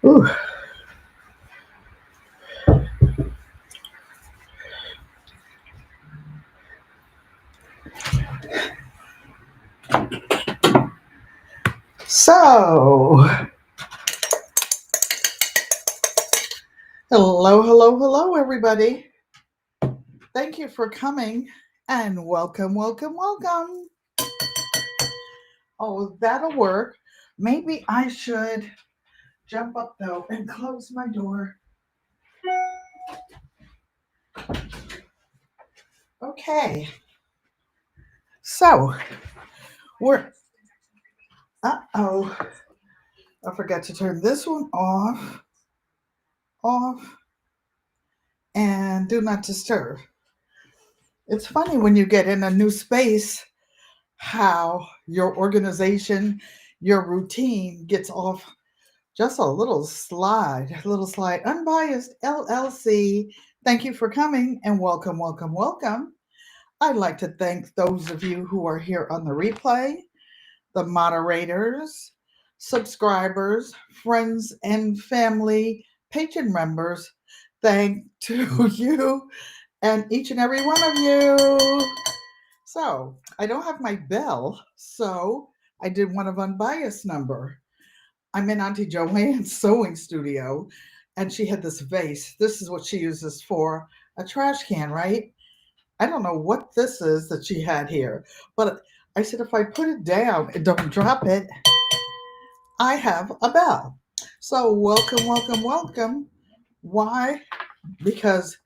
Ooh. So, hello, everybody. Thank you for coming and welcome. Oh, that'll work. Maybe I should jump up though and close my door. Okay. So, we're. Uh-oh. I forgot to turn this one off, and do not disturb. It's funny when you get in a new space how your organization, your routine gets off just a little slide. Unbiased LLC. Thank you for coming and welcome. I'd like to thank those of you who are here on the replay, the moderators, subscribers, friends and family, patron members. Thank to you and each and every one of you. So I don't have my bell, so I did one of unbiased number. I'm in Auntie Joanne's sewing studio, and she had this vase. This is what she uses for a trash can, right? I don't know what this is that she had here, but I said if I put it down and don't drop it, I have a bell. So welcome. Why? Because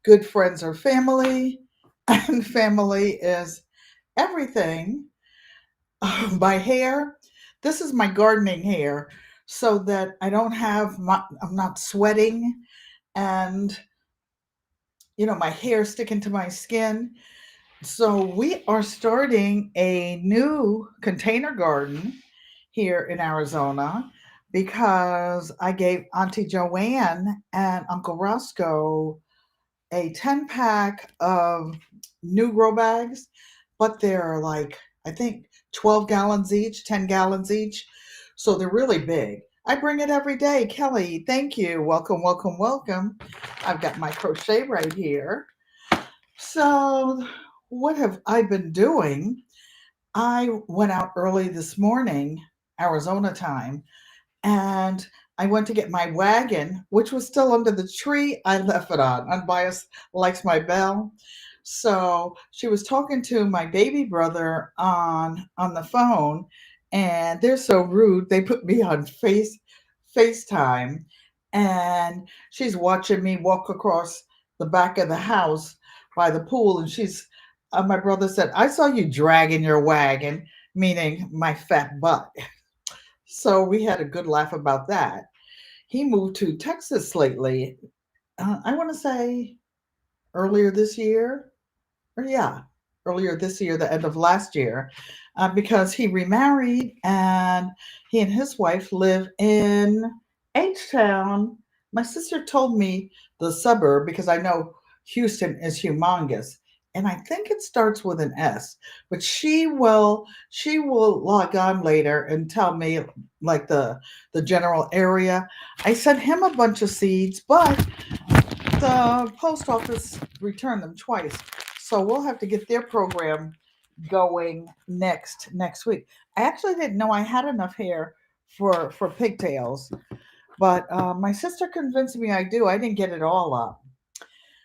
good friends are family, and family is everything. My hair, this is my gardening hair, so that I'm not sweating and my hair sticking to my skin. So we are starting a new container garden here in Arizona because I gave Auntie Joanne and Uncle Roscoe a 10-pack of new grow bags, but they're like, I think 12 gallons each, 10 gallons each. So they're really big. I bring it every day. Kelly, thank you. Welcome. I've got my crochet right here. So, what have I been doing? I went out early this morning, Arizona time, and I went to get my wagon, which was still under the tree I left it on. Unbiased likes my bell. So she was talking to my baby brother on the phone, and they're so rude. They put me on FaceTime, and she's watching me walk across the back of the house by the pool, and my brother said, "I saw you dragging your wagon," meaning my fat butt. So we had a good laugh about that. He moved to Texas lately. I want to say earlier this year, or yeah, earlier this year, the end of last year, because he remarried and he and his wife live in H Town. My sister told me the suburb because I know Houston is humongous. And I think it starts with an S, but she will log on later and tell me like the general area. I sent him a bunch of seeds, but the post office returned them twice. So we'll have to get their program going next week. I actually didn't know I had enough hair for pigtails, but my sister convinced me I do. I didn't get it all up.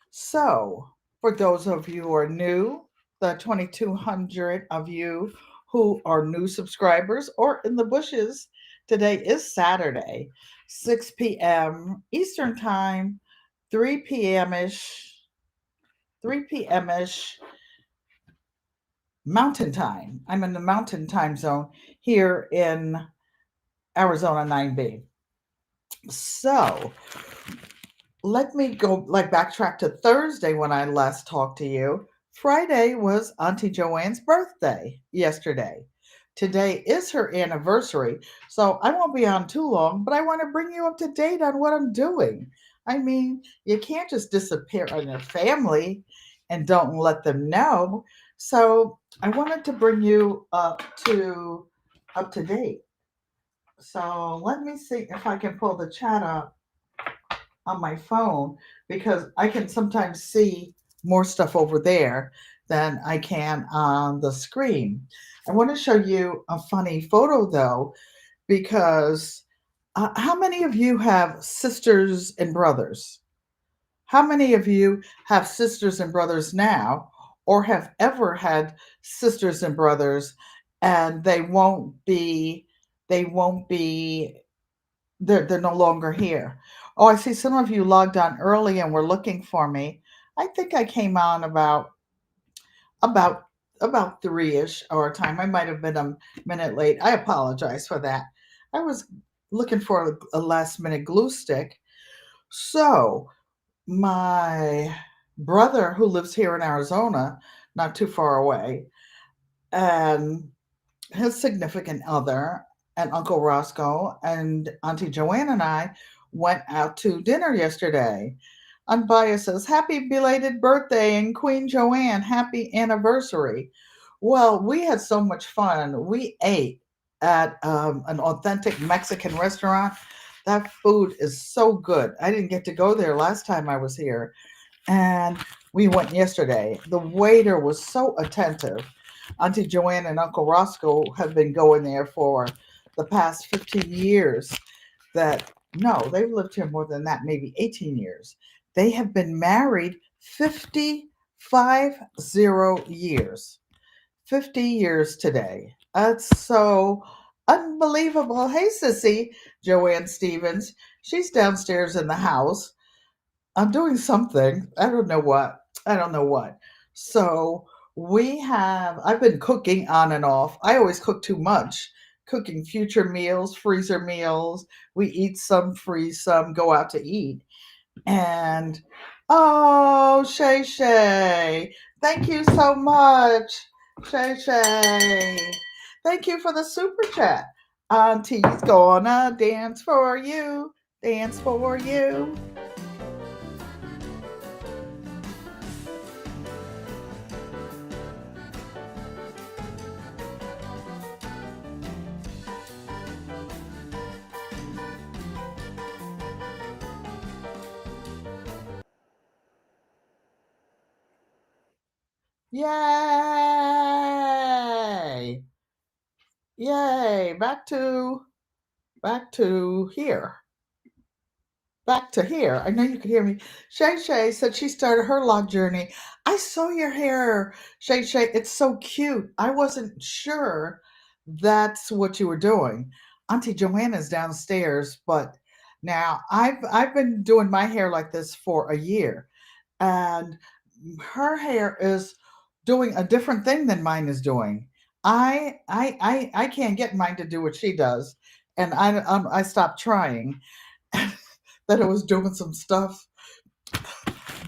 So for those of you who are new, the 2,200 of you who are new subscribers or in the bushes, today is Saturday, 6 p.m. Eastern Time, 3 p.m. ish, 3 p.m. ish Mountain Time. I'm in the Mountain Time zone here in Arizona 9B. So let me go backtrack to Thursday when I last talked to you. Friday was Auntie Joanne's birthday yesterday. Today is her anniversary, so I won't be on too long, but I want to bring you up to date on what I'm doing. I mean, you can't just disappear on your family and don't let them know. So I wanted to bring you up to date. So let me see if I can pull the chat up on my phone because I can sometimes see more stuff over there than I can on the screen. I want to show you a funny photo though, because how many of you have sisters and brothers? How many of you have sisters and brothers now, or have ever had sisters and brothers, and they won't be, they're no longer here? Oh, I see some of you logged on early and were looking for me. I think I came on about about three-ish our time. I might have been a minute late. I apologize for that. I was looking for a last minute glue stick. So my brother, who lives here in Arizona, not too far away, and his significant other and Uncle Roscoe and Auntie Joanne and I went out to dinner yesterday. Unbiased says, Happy belated birthday, and Queen Joanne, happy anniversary. Well, we had so much fun. We ate at an authentic Mexican restaurant. That food is so good. I didn't get to go there last time I was here, and we went yesterday. The waiter was so attentive. Auntie Joanne and Uncle Roscoe have been going there for the past 15 years. That no, they've lived here more than that, maybe 18 years. They have been married 50 years. 50 years today. That's so unbelievable. Hey, Sissy, Joanne Stevens. She's downstairs in the house. I'm doing something. I don't know what. I don't know what. So I've been cooking on and off. I always cook too much, cooking future meals, freezer meals. We eat some, freeze some, go out to eat. And oh, Shay Shay, thank you so much. Shay Shay, thank you for the super chat. Auntie's gonna dance for you, dance for you. Yay! Yay! Back to here. Back to here. I know you can hear me. Shay Shay said she started her log journey. I saw your hair, Shay Shay. It's so cute. I wasn't sure that's what you were doing. Auntie Joanna's downstairs, but now I've been doing my hair like this for a year, and her hair is doing a different thing than mine is doing. I can't get mine to do what she does, and I stopped trying. That it was doing some stuff,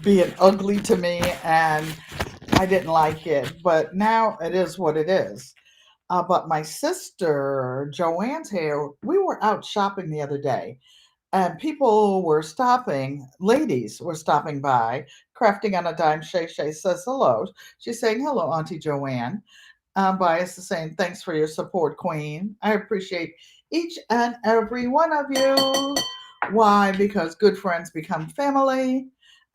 being ugly to me, and I didn't like it. But now it is what it is. But my sister Joanne's hair, we were out shopping the other day, and people were stopping, ladies were stopping by, crafting on a dime. Shay Shay says hello. She's saying hello, Auntie Joanne. Bias is saying thanks for your support, Queen. I appreciate each and every one of you. Why? Because good friends become family,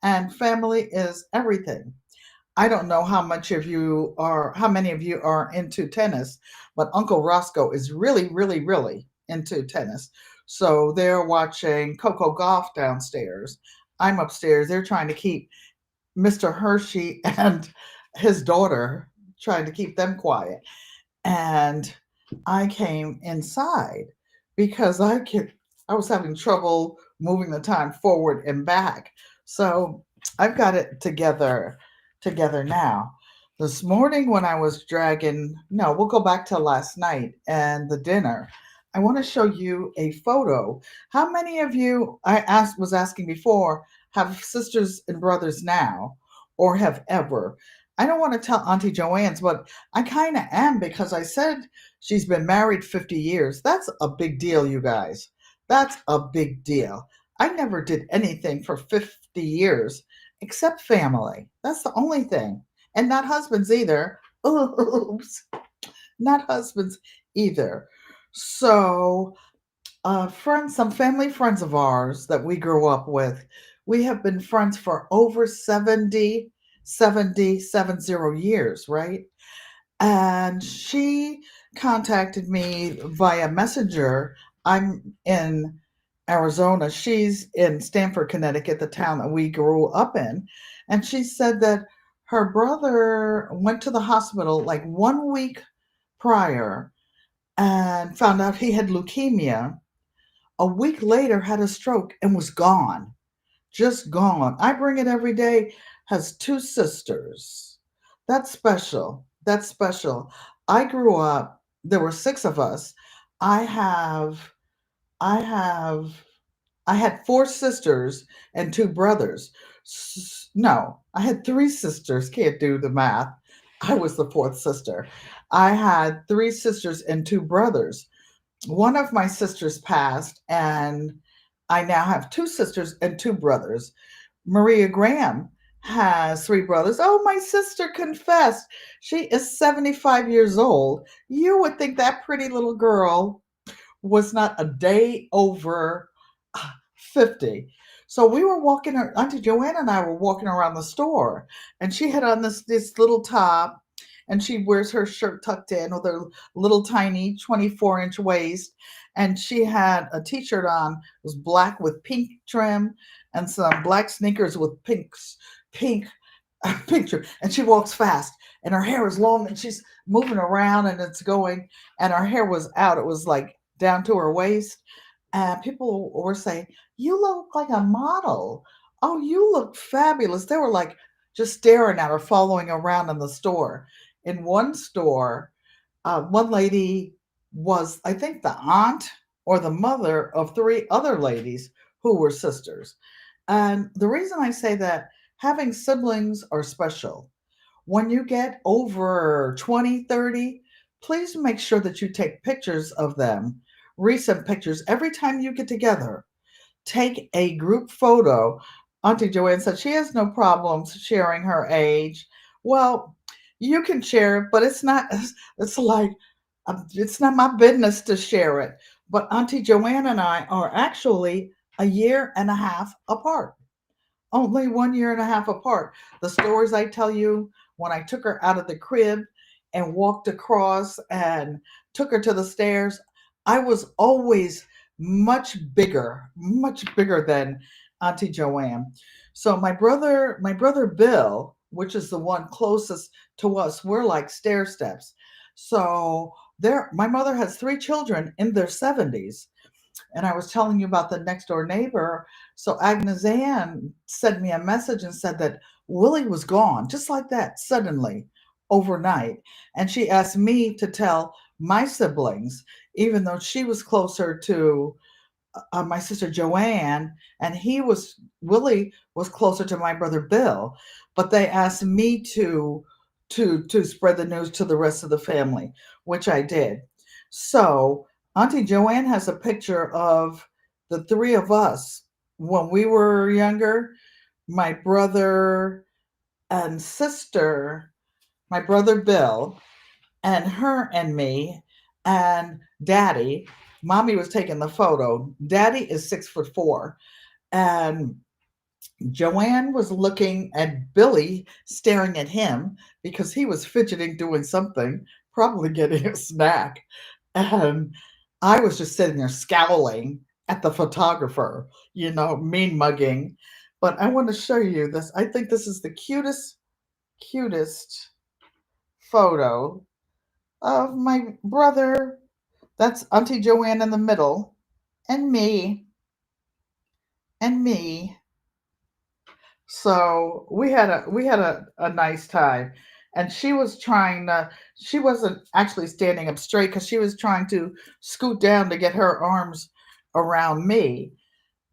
and family is everything. I don't know how many of you are into tennis, but Uncle Roscoe is really, really, really into tennis. So they're watching Coco Golf downstairs. I'm upstairs. They're trying to keep Mr. Hershey and his daughter, trying to keep them quiet. And I came inside because I was having trouble moving the time forward and back. So I've got it together now. This morning when I was dragging, no, we'll go back to last night and the dinner. I want to show you a photo. How many of you, was asking before, have sisters and brothers now, or have ever? I don't want to tell Auntie Joanne's, but I kind of am, because I said she's been married 50 years. That's a big deal, you guys. That's a big deal. I never did anything for 50 years except family. That's the only thing. And not husbands either. Oops. Not husbands either. So Friends, some family friends of ours that we grew up with. We have been friends for over 70 years, right? And she contacted me via messenger. I'm in Arizona. She's in Stamford, Connecticut, the town that we grew up in. And she said that her brother went to the hospital like 1 week prior and found out he had leukemia. A week later, had a stroke and was gone, just gone. I bring it every day. Has two sisters. That's special. That's special. I grew up. There were six of us. I have. I have. I had four sisters and two brothers. No, I had three sisters. Can't do the math. I was the fourth sister. I had three sisters and two brothers. One of my sisters passed, and I now have two sisters and two brothers. Maria Graham has three brothers. Oh, my sister confessed. She is 75 years old. You would think that pretty little girl was not a day over 50. So we were walking, Auntie Joanne and I were walking around the store, and she had on this little top, and she wears her shirt tucked in with her little tiny 24-inch waist, and she had a t-shirt on. It was black with pink trim and some black sneakers with pink picture, and she walks fast, and her hair is long, and she's moving around, and it's going, and her hair was out. It was like down to her waist, and people were saying, "You look like a model. Oh, you look fabulous." They were like just staring at her, following around in the store. In one store, one lady was, I think, the aunt or the mother of three other ladies who were sisters. And the reason I say that, having siblings are special. When you get over 20, 30, please make sure that you take pictures of them, recent pictures, every time you get together. Take a group photo. Auntie Joanne said she has no problems sharing her age. Well, you can share it, but it's like, it's not my business to share it. But Auntie Joanne and I are actually a year and a half apart, only 1 year and a half apart. The stories I tell you, when I took her out of the crib and walked across and took her to the stairs, I was always much bigger than Auntie Joanne. So my brother Bill, which is the one closest to us, we're like stair steps. So there, my mother has three children in their 70s, and I was telling you about the next door neighbor. So Agnes Ann sent me a message and said that Willie was gone, just like that, suddenly, overnight. And she asked me to tell my siblings, even though she was closer to my sister Joanne, and Willie was closer to my brother Bill, but they asked me to spread the news to the rest of the family, which I did. So Auntie Joanne has a picture of the three of us when we were younger. My brother and sister, my brother Bill, and her and me, and Daddy. Mommy was taking the photo. Daddy is 6'4", and Joanne was looking at Billy, staring at him because he was fidgeting, doing something, probably getting a snack. And I was just sitting there scowling at the photographer, mean mugging. But I want to show you this. I think this is the cutest photo of my brother. That's Auntie Joanne in the middle, and me. So we had a nice time, and she wasn't actually standing up straight because she was trying to scoot down to get her arms around me.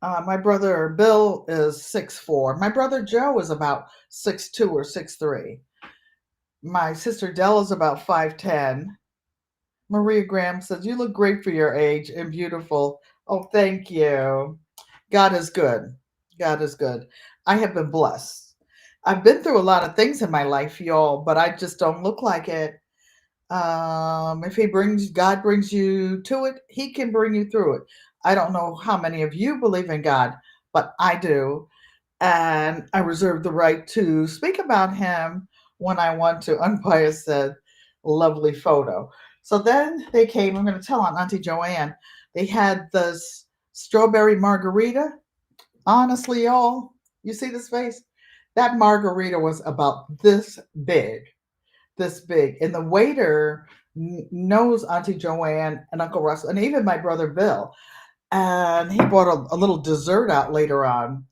My brother Bill is 6'4". My brother Joe is about 6'2" or 6'3". My sister Dell is about 5'10". Maria Graham says, "You look great for your age and beautiful." Oh, thank you. God is good. God is good. I have been blessed. I've been through a lot of things in my life, y'all, but I just don't look like it. If God brings you to it, He can bring you through it. I don't know how many of you believe in God, but I do. And I reserve the right to speak about him when I want to. Unbiased said, lovely photo. So then they came, I'm going to tell on Auntie Joanne, they had this strawberry margarita. Honestly, y'all, you see this face? That margarita was about this big. And the waiter knows Auntie Joanne and Uncle Russell, and even my brother Bill. And he brought a little dessert out later on.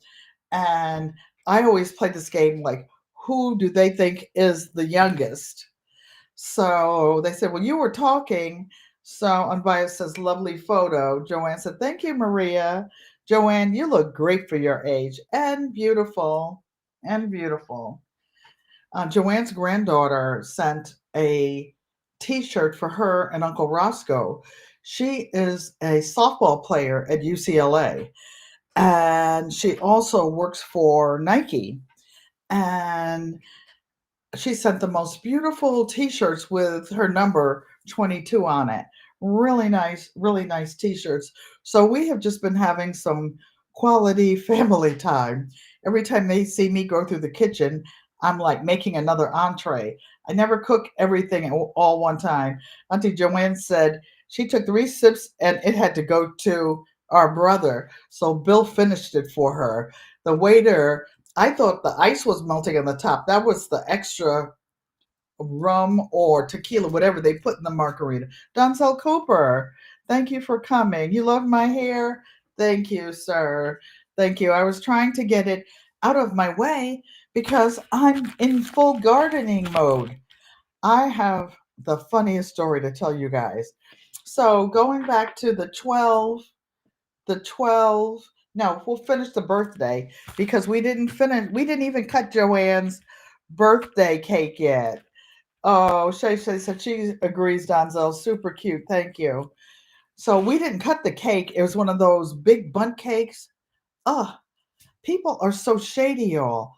And I always play this game like, who do they think is the youngest? So they said, well, you were talking. So Unbiased says, lovely photo. Joanne said, thank you, Maria. Joanne, you look great for your age and beautiful. And beautiful. Joanne's granddaughter sent a T-shirt for her and Uncle Roscoe. She is a softball player at UCLA, and she also works for Nike. And she sent the most beautiful T-shirts with her number 22 on it. Really nice T-shirts. So we have just been having some quality family time. Every time they see me go through the kitchen, I'm like making another entree. I never cook everything all one time. Auntie Joanne said she took 3 sips and it had to go to our brother. So Bill finished it for her. The waiter, I thought the ice was melting on the top. That was the extra rum or tequila, whatever they put in the margarita. Donzel Cooper, thank you for coming. You love my hair? Thank you, sir. Thank you. I was trying to get it out of my way because I'm in full gardening mode. I have the funniest story to tell you guys. So, going back to the 12, no, we'll finish the birthday because we didn't even cut Joanne's birthday cake yet. Oh, Shay said she agrees, Donzel. Super cute. Thank you. So we didn't cut the cake. It was one of those big bundt cakes. Oh, people are so shady, y'all.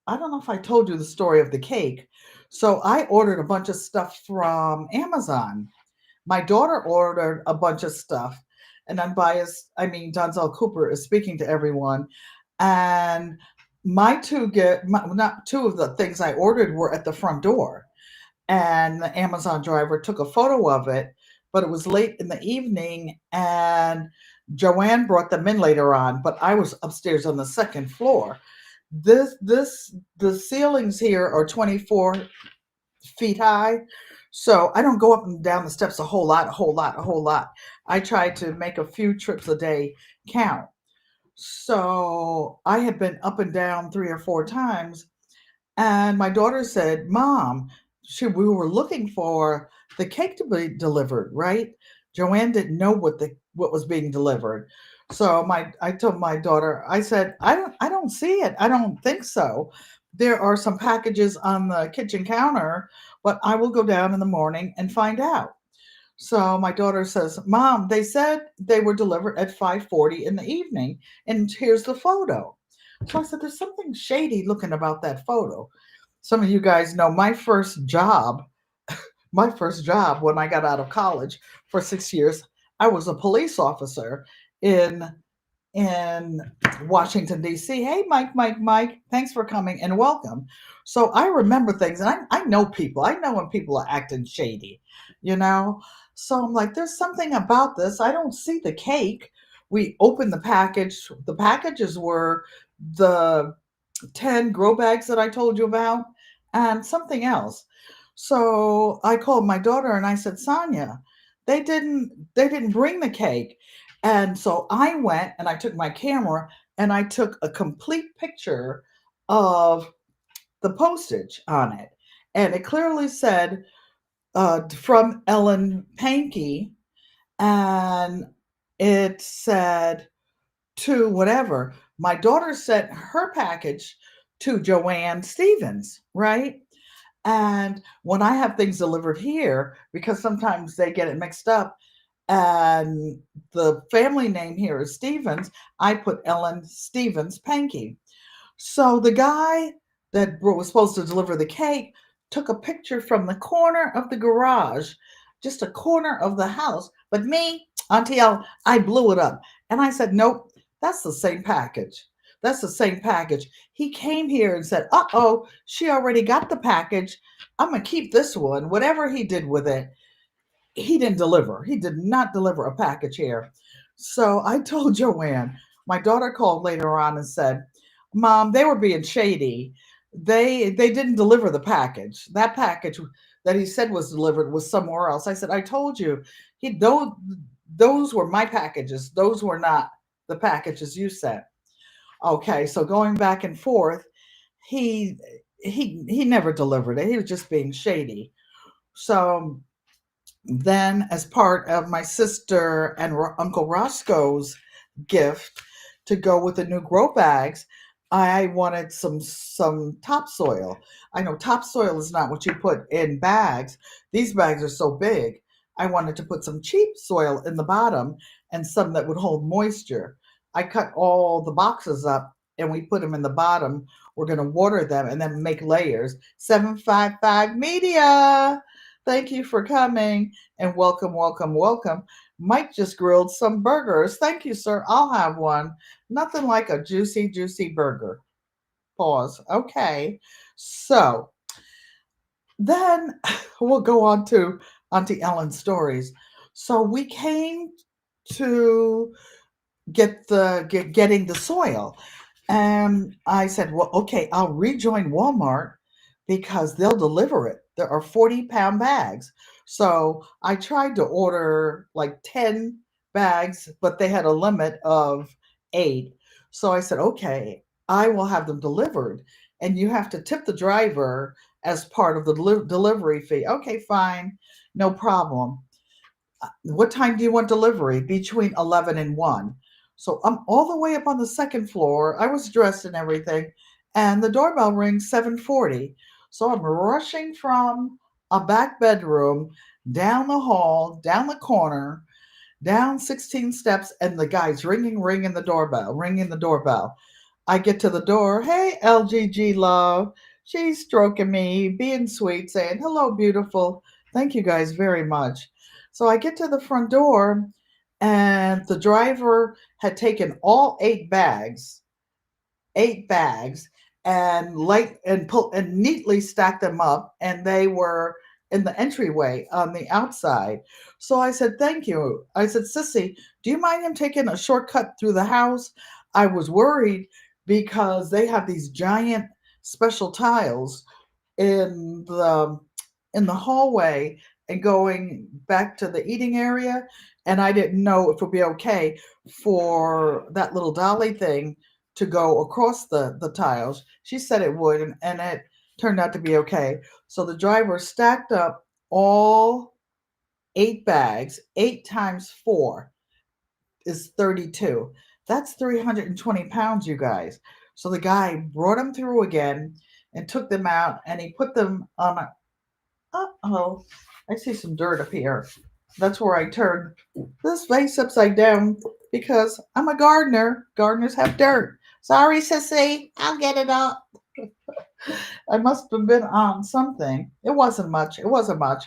I don't know if I told you the story of the cake. So I ordered a bunch of stuff from Amazon. My daughter ordered a bunch of stuff. And Unbiased, I mean, Donzel Cooper is speaking to everyone. And not two of the things I ordered were at the front door, and the Amazon driver took a photo of it, but it was late in the evening and Joanne brought them in later on, but I was upstairs on the second floor. The ceilings here are 24 feet high. So I don't go up and down the steps a whole lot. I try to make a few trips a day count. So I had been up and down 3 or 4 times, and my daughter said, Mom, we were looking for the cake to be delivered, right? Joanne didn't know what was being delivered. So I told my daughter, I said, I don't see it. I don't think so. There are some packages on the kitchen counter, but I will go down in the morning and find out. So my daughter says, Mom, they said they were delivered at 5:40 in the evening, and here's the photo. So I said, there's something shady looking about that photo. Some of you guys know my first job when I got out of college for 6 years, I was a police officer in in Washington, D.C. Hey, Mike, thanks for coming and welcome. So I remember things, and I know people. I know when people are acting shady, you know? So I'm like, there's something about this. I don't see the cake. We opened the package. The packages were the 10 grow bags that I told you about and something else. So I called my daughter and I said, Sonia, they didn't bring the cake. And so I went and I took my camera and I took a complete picture of the postage on it. And it clearly said from Ellen Pankey, and it said to whatever. My daughter sent her package to Joanne Stevens, right? And when I have things delivered here, because sometimes they get it mixed up, and the family name here is Stevens, I put Ellen Stevens Pankey. So the guy that was supposed to deliver the cake took a picture from the corner of the garage, just a corner of the house. But me, Auntie Ellen, I blew it up. And I said, nope, that's the same package. That's the same package. He came here and said, uh-oh, she already got the package. I'm going to keep this one. Whatever he did with it, he didn't deliver. He did not deliver a package here. So I told Joanne, my daughter called later on and said, Mom, they were being shady. They didn't deliver the package. That package that he said was delivered was somewhere else. I said, I told you, he those were my packages. Those were not the packages you sent. Okay, so going back and forth, he he never delivered it. He was just being shady. So then, as part of my sister and Uncle Roscoe's gift to go with the new grow bags, I wanted some topsoil. I know topsoil is not what you put in bags. These bags are so big. I wanted to put some cheap soil in the bottom and some that would hold moisture. I cut all the boxes up and we put them in the bottom. We're going to water them and then make layers. 755 Media. Thank you for coming and welcome, welcome, welcome. Mike just grilled some burgers. Thank you, sir. I'll have one. Nothing like a juicy, juicy burger. Pause. Okay. So then we'll go on to Auntie Ellen's stories. So we came to getting the soil. And I said, well, okay, I'll rejoin Walmart because they'll deliver it. There are 40-pound bags. So I tried to order like 10 bags, but they had a limit of 8. So I said, okay, I will have them delivered. And you have to tip the driver as part of the delivery fee. Okay, fine, no problem. What time do you want delivery? Between 11 and 1. So I'm all the way up on the second floor. I was dressed and everything, and the doorbell rings 7:40. So I'm rushing from a back bedroom down the hall, down the corner, down 16 steps, and the guy's ringing the doorbell, ringing the doorbell. I get to the door. Hey, LGG love. She's stroking me, being sweet, saying, hello, beautiful. Thank you guys very much. So I get to the front door, and the driver had taken all 8 bags, and neatly stacked them up, and they were in the entryway on the outside. So I said, thank you. I said, Sissy, do you mind him taking a shortcut through the house? I was worried because they have these giant special tiles in the hallway and going back to the eating area, and I didn't know if it would be okay for that little dolly thing to go across the tiles. She said it would, and it turned out to be okay. So the driver stacked up all 8 bags. 8 times 4 is 32. That's 320 pounds, you guys. So the guy brought them through again and took them out, and he put them on a, uh-oh, I see some dirt up here. That's where I turned this vase upside down because I'm a gardener. Gardeners have dirt. Sorry, sissy. I'll get it up. I must have been on something. It wasn't much. It wasn't much.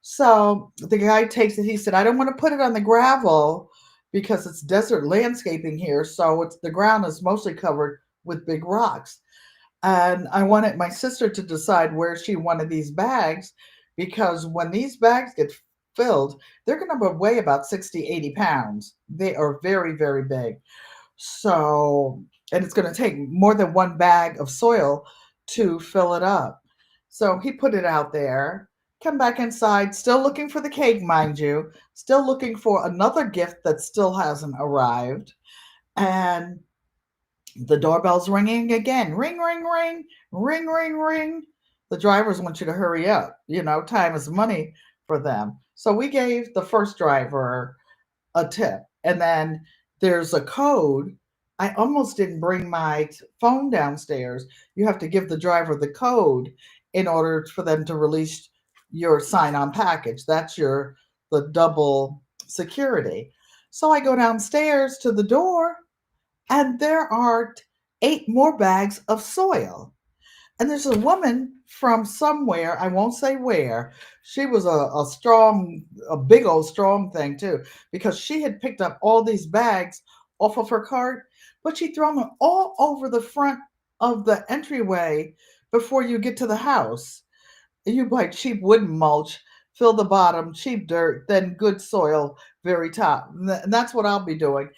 So the guy takes it. He said, I don't want to put it on the gravel because it's desert landscaping here. So the ground is mostly covered with big rocks. And I wanted my sister to decide where she wanted these bags because when these bags get filled, they're going to weigh about 60, 80 pounds. They are very, very big. So, and it's going to take more than one bag of soil to fill it up. So he put it out there, come back inside, still looking for the cake, mind you, still looking for another gift that still hasn't arrived. And the doorbell's ringing again. Ring, ring, ring, ring, ring, ring. The drivers want you to hurry up. You know, time is money for them. So we gave the first driver a tip. And then there's a code. I almost didn't bring my phone downstairs. You have to give the driver the code in order for them to release your sign-on package. That's the double security. So I go downstairs to the door, and there are 8 more bags of soil. And there's a woman from somewhere, I won't say where. She was a strong, a big old strong thing too, because she had picked up all these bags off of her cart, but she'd thrown them all over the front of the entryway before you get to the house. You buy cheap wooden mulch, fill the bottom, cheap dirt, then good soil, very top. And that's what I'll be doing.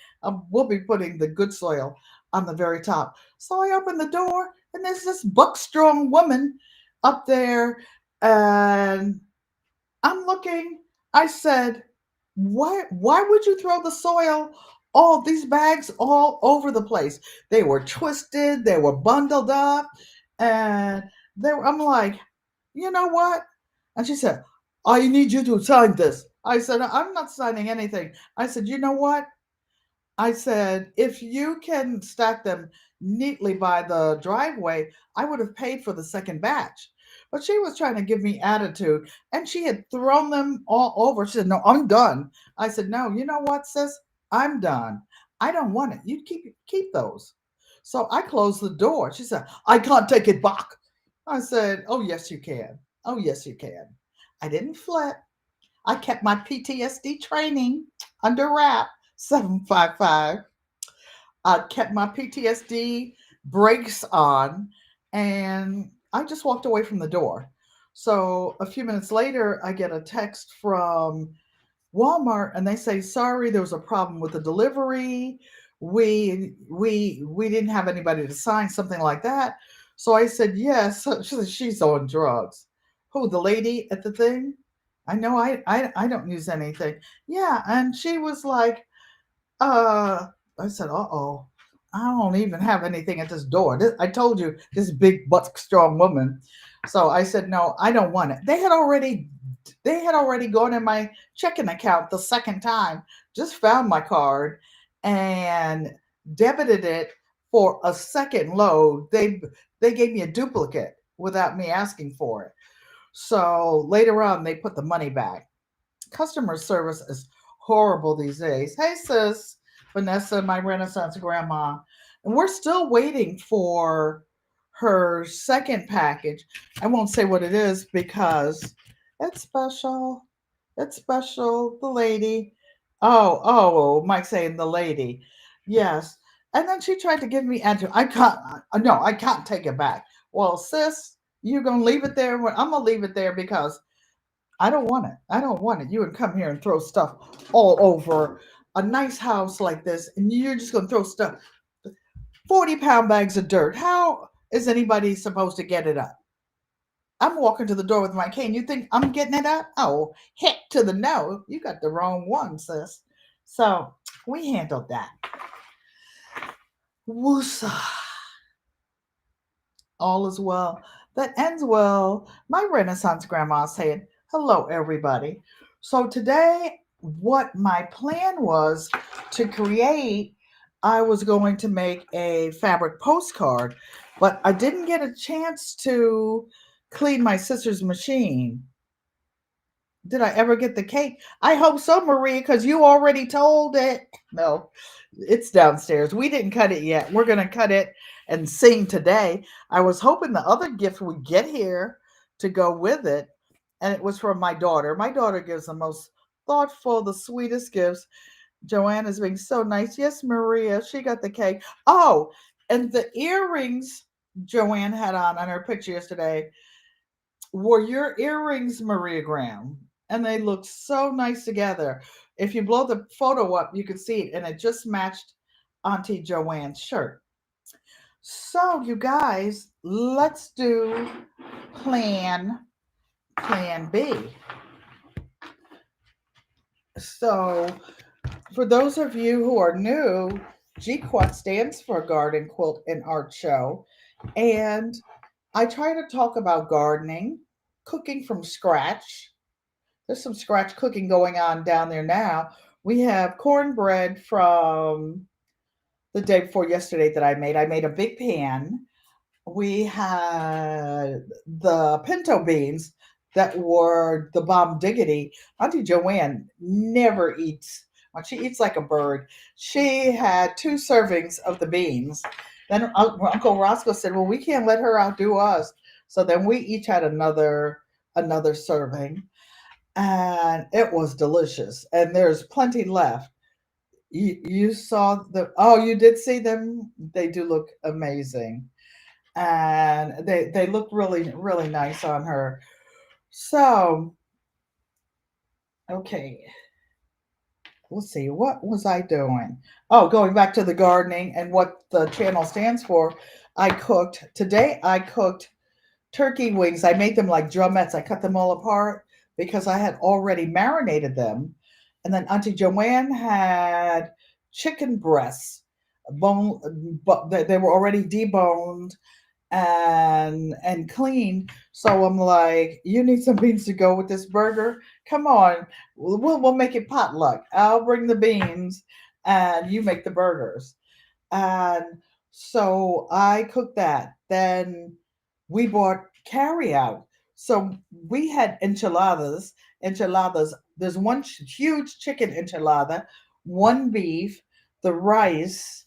We'll be putting the good soil on the very top. So I open the door, and there's this buck strong woman up there, and I'm looking. I said, why would you throw the soil, all these bags all over the place? They were twisted, they were bundled up, and I'm like, you know what? And she said, I need you to sign this. I said, I'm not signing anything. I said, you know what? I said, if you can stack them neatly by the driveway, I would have paid for the second batch. But she was trying to give me attitude, and she had thrown them all over. She said, no, I'm done. I said, no, you know what, sis? I'm done. I don't want it. You keep those. So I closed the door. She said, I can't take it back. I said, oh, yes, you can. Oh, yes, you can. I didn't flip. I kept my PTSD training under wrap. 755. I kept my PTSD brakes on, and I just walked away from the door. So a few minutes later, I get a text from Walmart, and they say, sorry, there was a problem with the delivery. We didn't have anybody to sign, something like that. So I said, yes. She said, she's on drugs. Who, the lady at the thing? I know I don't use anything. Yeah. And she was like, I said, uh-oh, I don't even have anything at this door. I told you, this big butt strong woman. So I said, no, I don't want it. They had already gone in my checking account the second time, just found my card and debited it for a second load. They gave me a duplicate without me asking for it. So later on, they put the money back. Customer service is horrible these days. Hey, sis, Vanessa, my Renaissance grandma. And we're still waiting for her second package. I won't say what it is because it's special. It's special. The lady. Oh, Mike saying the lady. Yes. And then she tried to give me answer. I can't. No, I can't take it back. Well, sis, you're gonna leave it there. I'm gonna leave it there because I don't want it. I don't want it. You would come here and throw stuff all over a nice house like this, and you're just going to throw stuff, 40-pound bags of dirt. How is anybody supposed to get it up? I'm walking to the door with my cane. You think I'm getting it up? Oh, heck to the no. You got the wrong one, sis. So we handled that. Woosa. All is well. That ends well. My Renaissance grandma saying, hello, everybody. So today, what my plan was to create, I was going to make a fabric postcard, but I didn't get a chance to clean my sister's machine. Did I ever get the cake? I hope so, Marie, because you already told it. No, it's downstairs. We didn't cut it yet. We're going to cut it and sing today. I was hoping the other gift would get here to go with it, and it was from my daughter. My daughter gives the most thoughtful, the sweetest gifts. Joanne is being so nice. Yes, Maria, she got the cake. Oh, and the earrings Joanne had on her picture yesterday were your earrings, Maria Graham, and they look so nice together. If you blow the photo up, you can see it, and it just matched Auntie Joanne's shirt. So, you guys, let's do plan B. So, for those of you who are new, GQUAT stands for Garden Quilt and Art Show, and I try to talk about gardening, cooking from scratch. There's some scratch cooking going on down there now. We have cornbread from the day before yesterday that I made. I made a big pan. We had the pinto beans that were the bomb diggity. Auntie Joanne never eats. Well, she eats like a bird. She had 2 servings of the beans, Then Uncle Roscoe said, "Well, we can't let her outdo us." So then we each had another serving, and it was delicious. And there's plenty left. You saw the oh, you did see them. They do look amazing, and they look really nice on her. So okay, let's see, what was I doing? Oh, going back to the gardening and what the channel stands for. I cooked turkey wings. I made them like drumettes. I cut them all apart because I had already marinated them. And then Auntie Joanne had chicken breasts, bone, but they were already deboned and clean. So I'm like, you need some beans to go with this burger? Come on, we'll make it potluck. I'll bring the beans, and you make the burgers. And so I cooked that. Then we bought carry out. So we had enchiladas. Enchiladas. There's one huge chicken enchilada, one beef, the rice,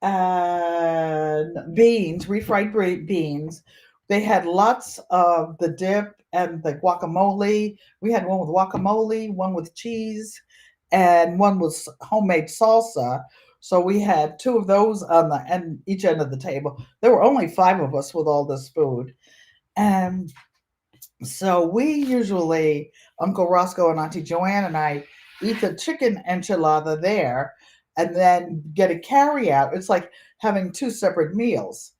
and beans, refried beans. They had lots of the dip and the guacamole. We had one with guacamole, one with cheese, and one with homemade salsa. So we had two of those on the end, each end of the table. There were only five of us with all this food. And so we usually, Uncle Roscoe and Auntie Joanne and I eat the chicken enchilada there and then get a carry out. It's like having two separate meals.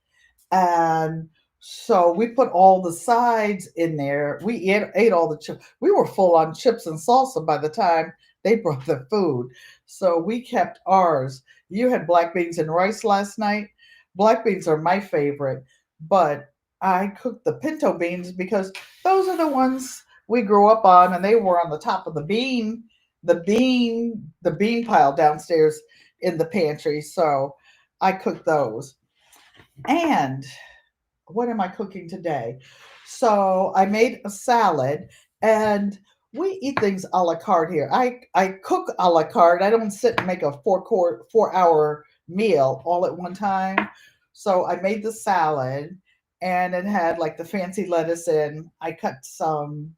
And so we put all the sides in there. We ate all the chips. We were full on chips and salsa by the time they brought the food. So we kept ours. You had black beans and rice last night. Black beans are my favorite, but I cooked the pinto beans because those are the ones we grew up on, and they were on the top of the bean pile downstairs in the pantry. So I cooked those. And what am I cooking today? So I made a salad, and we eat things a la carte here. I cook a la carte. I don't sit and make a 4 hour meal all at one time. So I made the salad, and it had like the fancy lettuce in. I cut some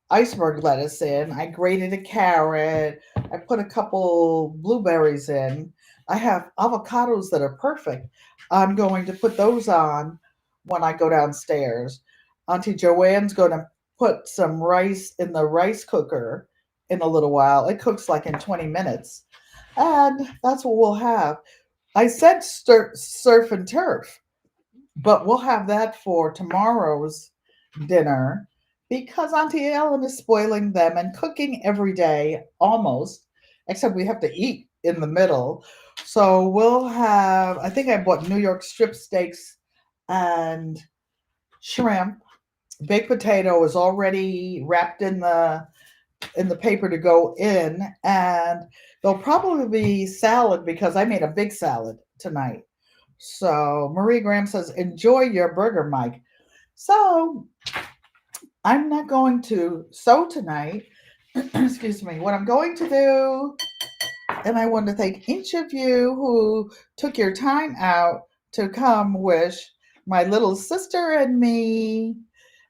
iceberg lettuce in. I grated a carrot. I put a couple blueberries in. I have avocados that are perfect. I'm going to put those on when I go downstairs. Auntie Joanne's going to put some rice in the rice cooker in a little while. It cooks like in 20 minutes. And that's what we'll have. I said surf and turf, but we'll have that for tomorrow's dinner because Auntie Ellen is spoiling them and cooking every day almost, except we have to eat in the middle. So we'll have, I think I bought New York strip steaks and shrimp. Baked potato is already wrapped in the paper to go in, and there'll probably be salad because I made a big salad tonight. So Marie Graham says, enjoy your burger, Mike. So I'm not going to sew tonight. Excuse me. What I'm going to do, and I want to thank each of you who took your time out to come wish my little sister and me.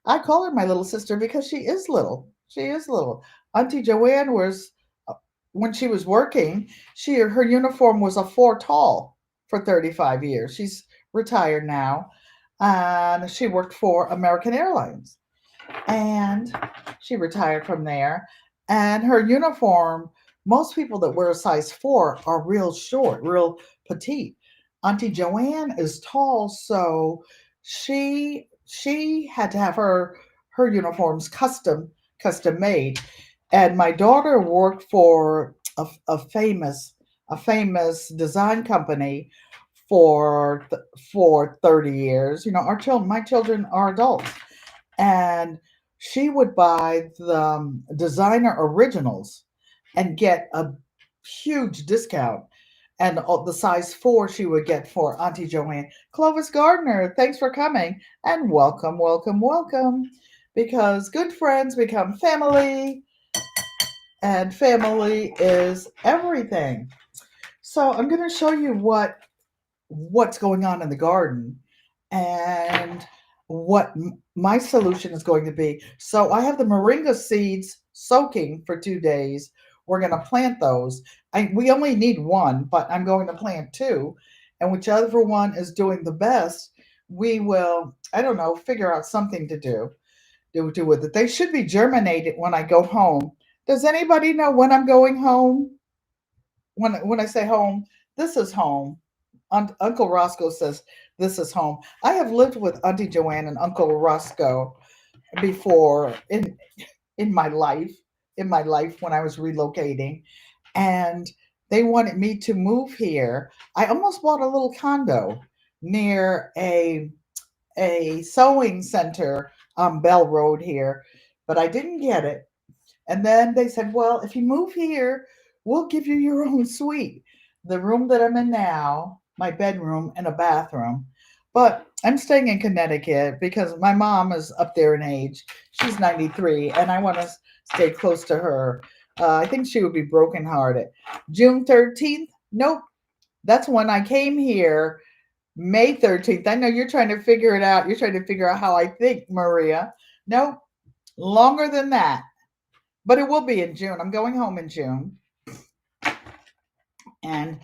I call her my little sister because she is little. She is little. Auntie Joanne was, when she was working, her uniform was a 4 tall for 35 years. She's retired now, and she worked for American Airlines, and she retired from there. And her uniform, most people that wear a size 4 are real short, real petite. Auntie Joanne is tall, so she had to have her uniforms custom made. And my daughter worked for a famous design company for 30 years. You know, my children are adults, and she would buy the designer originals and get a huge discount. And the size 4 she would get for Auntie Joanne. Clovis Gardner, thanks for coming, and welcome, welcome, welcome. Because good friends become family, and family is everything. So I'm going to show you what's going on in the garden and what my solution is going to be. So I have the moringa seeds soaking for 2 days. We're going to plant those. We only need one, but I'm going to plant two. And whichever one is doing the best, we will, I don't know, figure out something to do with it. They should be germinated when I go home. Does anybody know when I'm going home? When I say home, this is home. Uncle Roscoe says this is home. I have lived with Auntie Joanne and Uncle Roscoe before in my life, when I was relocating, and they wanted me to move here. I almost bought a little condo near a sewing center on Bell Road here, but I didn't get it. And then they said, well, if you move here, we'll give you your own suite. The room that I'm in now, my bedroom and a bathroom. But I'm staying in Connecticut because my mom is up there in age. She's 93, and I want to stay close to her. I think she would be brokenhearted. June 13th? Nope. That's when I came here. May 13th. I know you're trying to figure it out. You're trying to figure out how I think, Maria. Nope. Longer than that, but it will be in June. I'm going home in June. And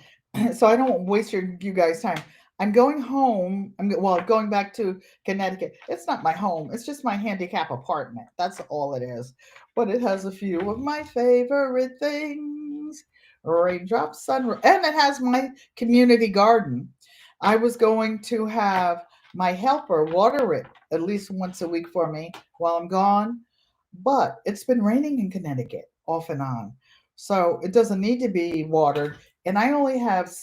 so I don't waste you guys' time. I'm going home. Going back to Connecticut. It's not my home. It's just my handicap apartment. That's all it is. But it has a few of my favorite things. Raindrops, sun, and it has my community garden. I was going to have my helper water it at least once a week for me while I'm gone, but it's been raining in Connecticut off and on. So it doesn't need to be watered. And I only have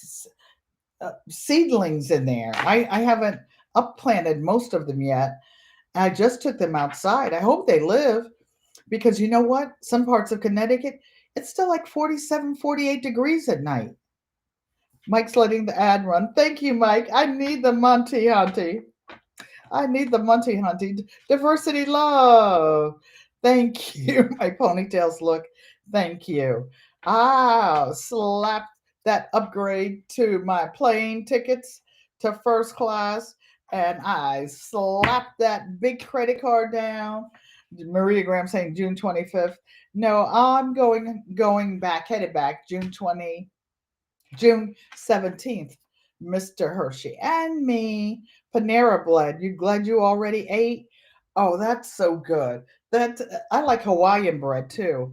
seedlings in there. I haven't upplanted most of them yet. I just took them outside. I hope they live because you know what? Some parts of Connecticut, it's still like 47, 48 degrees at night. Mike's letting the ad run. Thank you, Mike. I need the Monty Hunty. I need the Monty Hunty. Diversity love. Thank you. My ponytails look. Thank you. Slap that upgrade to my plane tickets to first class. And I slapped that big credit card down. Maria Graham saying June 25th. No, I'm going back, headed back June 17th. Mr. Hershey and me. Panera Bread. You glad you already ate? Oh, that's so good. That I like Hawaiian bread too.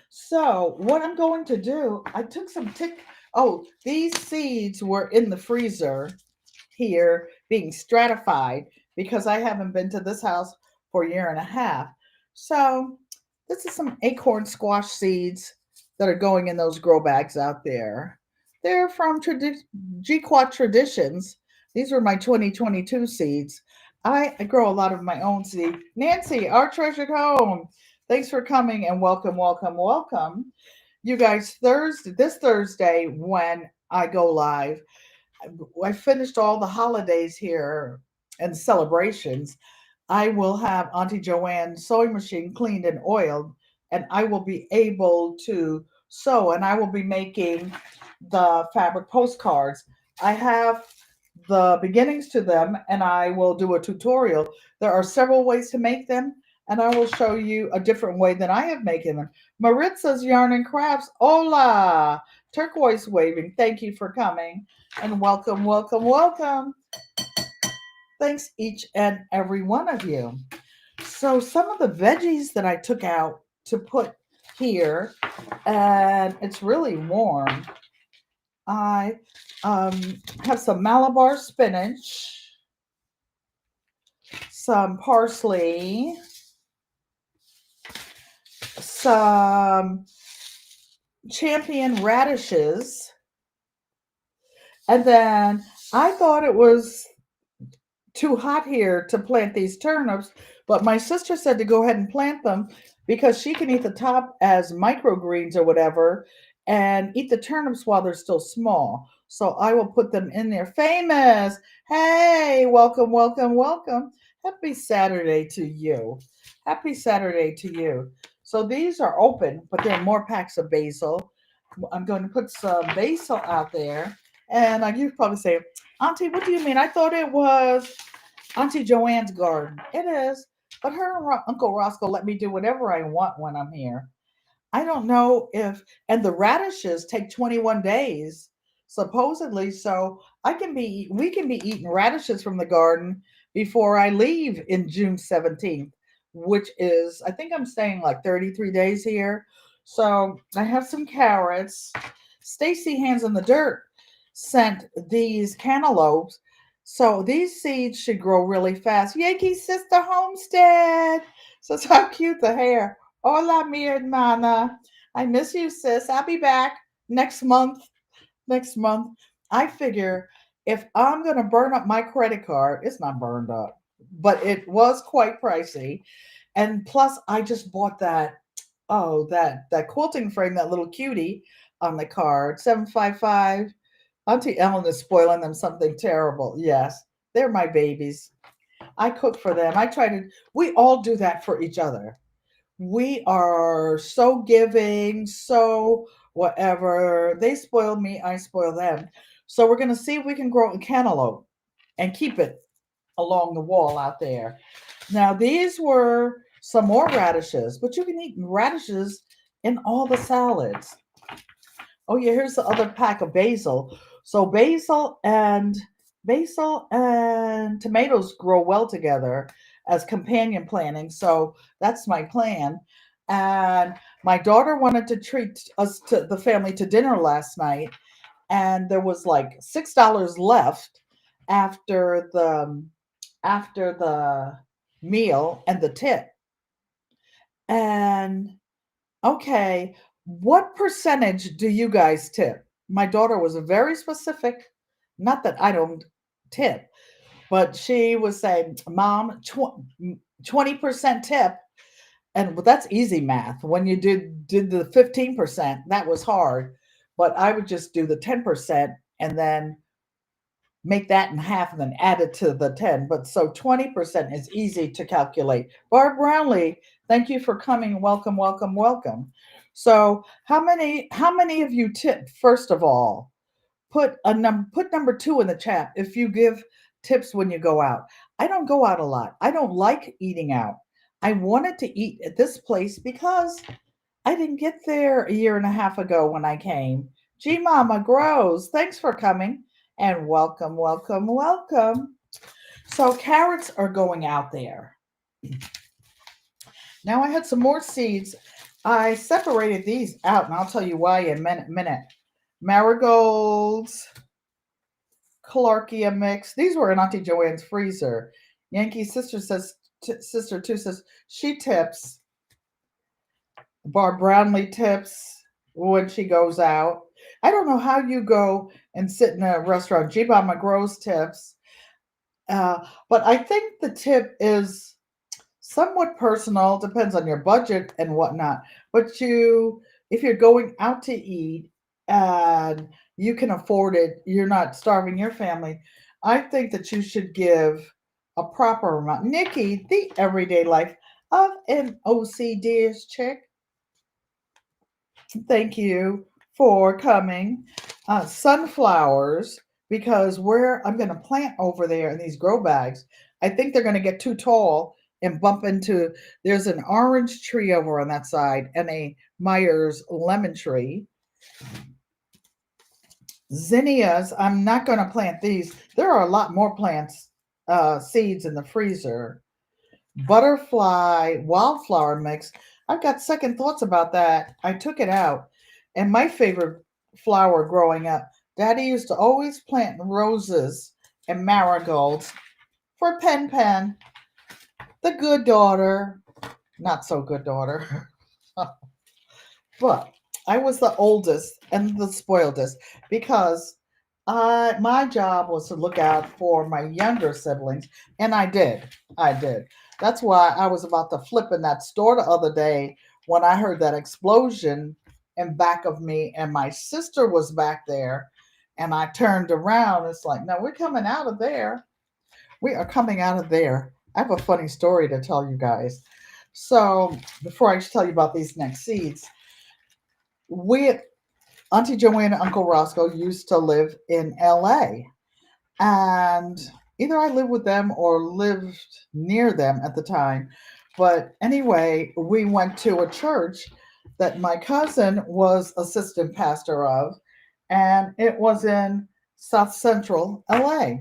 So what I'm going to do, I took some tick. Oh, these seeds were in the freezer here being stratified because I haven't been to this house for a year and a half. So this is some acorn squash seeds that are going in those grow bags out there. They're from GQUAT Traditions. These were my 2022 seeds. I grow a lot of my own seed. Nancy, our treasured home. Thanks for coming and welcome, welcome, welcome. You guys, this Thursday when I go live, I finished all the holidays here and celebrations. I will have Auntie Joanne's sewing machine cleaned and oiled, and I will be able to sew, and I will be making the fabric postcards. I have the beginnings to them, and I will do a tutorial. There are several ways to make them, and I will show you a different way than I have making them. Maritza's Yarn and Crafts. Hola! Turquoise waving. Thank you for coming. And welcome, welcome, welcome. Thanks each and every one of you. So some of the veggies that I took out to put here, and it's really warm. I have some Malabar spinach, some parsley, some champion radishes, and then I thought it was too hot here to plant these turnips, but my sister said to go ahead and plant them because she can eat the top as microgreens or whatever and eat the turnips while they're still small. So I will put them in there. Famous. Hey, welcome, welcome, welcome. Happy Saturday to you. Happy Saturday to you. So these are open, but there are more packs of basil. I'm going to put some basil out there. And like you probably say, Auntie, what do you mean? I thought it was Auntie Joanne's garden. It is, but her and Uncle Roscoe let me do whatever I want when I'm here. I don't know if, and the radishes take 21 days, supposedly. So we can be eating radishes from the garden before I leave in June 17th, which is, I think I'm staying like 33 days here. So I have some carrots. Stacy Hands in the Dirt sent these cantaloupes. So these seeds should grow really fast. Yankee Sister Homestead. So it's how cute the hair. Hola, mi hermana. I miss you, sis. I'll be back next month. Next month. I figure if I'm going to burn up my credit card, it's not burned up, but it was quite pricey. And plus, I just bought that quilting frame, that little cutie on the card, 755. Auntie Ellen is spoiling them something terrible. Yes, they're my babies. I cook for them. We all do that for each other. We are so giving, so whatever. They spoil me, I spoil them. So we're going to see if we can grow a cantaloupe and keep it along the wall out there. Now, these were some more radishes, but you can eat radishes in all the salads. Oh yeah, here's the other pack of basil. So basil and tomatoes grow well together as companion planting. So that's my plan. And my daughter wanted to treat us to the family to dinner last night, and there was like $6 left after the meal and the tip. And okay, what percentage do you guys tip? My daughter was very specific. Not that I don't tip, but she was saying, Mom, 20% tip. And that's easy math. When you did the 15%, that was hard. But I would just do the 10% and then make that in half and then add it to the 10. But so 20% is easy to calculate. Barb Brownlee, thank you for coming. Welcome, welcome, welcome. So how many of you tipped first of all? Put number 2 in the chat if you give tips when you go out. I don't go out a lot. I don't like eating out. I wanted to eat at this place because I didn't get there a year and a half ago when I came. G Mama Grows, thanks for coming and welcome, welcome, welcome. So carrots are going out there. Now I had some more seeds. I separated these out, and I'll tell you why in a minute. Marigolds, Clarkia mix. These were in Auntie Joanne's freezer. Yankee Sister says, Sister 2 says she tips. Barb Brownlee tips when she goes out. I don't know how you go and sit in a restaurant. G Mama Grows tips. But I think the tip is somewhat personal, depends on your budget and whatnot. But if you're going out to eat and you can afford it, you're not starving your family, I think that you should give a proper amount. Nikki, the everyday life of an OCD chick. Thank you for coming. Sunflowers, because where I'm going to plant over there in these grow bags, I think they're going to get too tall and bump into. There's an orange tree over on that side and a Myers lemon tree. Zinnias, I'm not going to plant these. There are a lot more seeds in the freezer. Butterfly wildflower mix. I've got second thoughts about that. I took it out. And my favorite flower growing up, Daddy used to always plant roses and marigolds for Pen Pen, the good daughter, not so good daughter. But I was the oldest and the spoiledest because my job was to look out for my younger siblings, and I did. I did. That's why I was about to flip in that store the other day when I heard that explosion in back of me, and my sister was back there, and I turned around. It's like, no, we're coming out of there. We are coming out of there. I have a funny story to tell you guys. So before I tell you about these next seeds, we Auntie Joanne and Uncle Roscoe used to live in LA. And either I lived with them or lived near them at the time. But anyway, we went to a church that my cousin was assistant pastor of, and it was in South Central LA.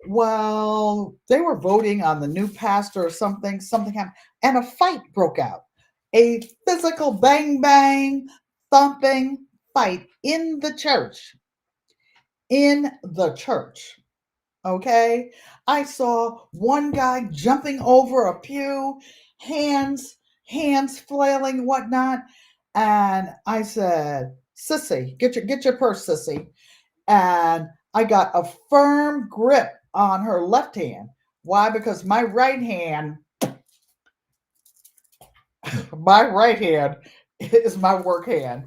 Well, they were voting on the new pastor or something, something happened, and a fight broke out. A physical bang bang, thumping fight in the church. In the church. Okay. I saw one guy jumping over a pew, hands, hands flailing, whatnot. And I said, Sissy, get your purse, Sissy. And I got a firm grip on her left hand. Why? Because my right hand is my work hand.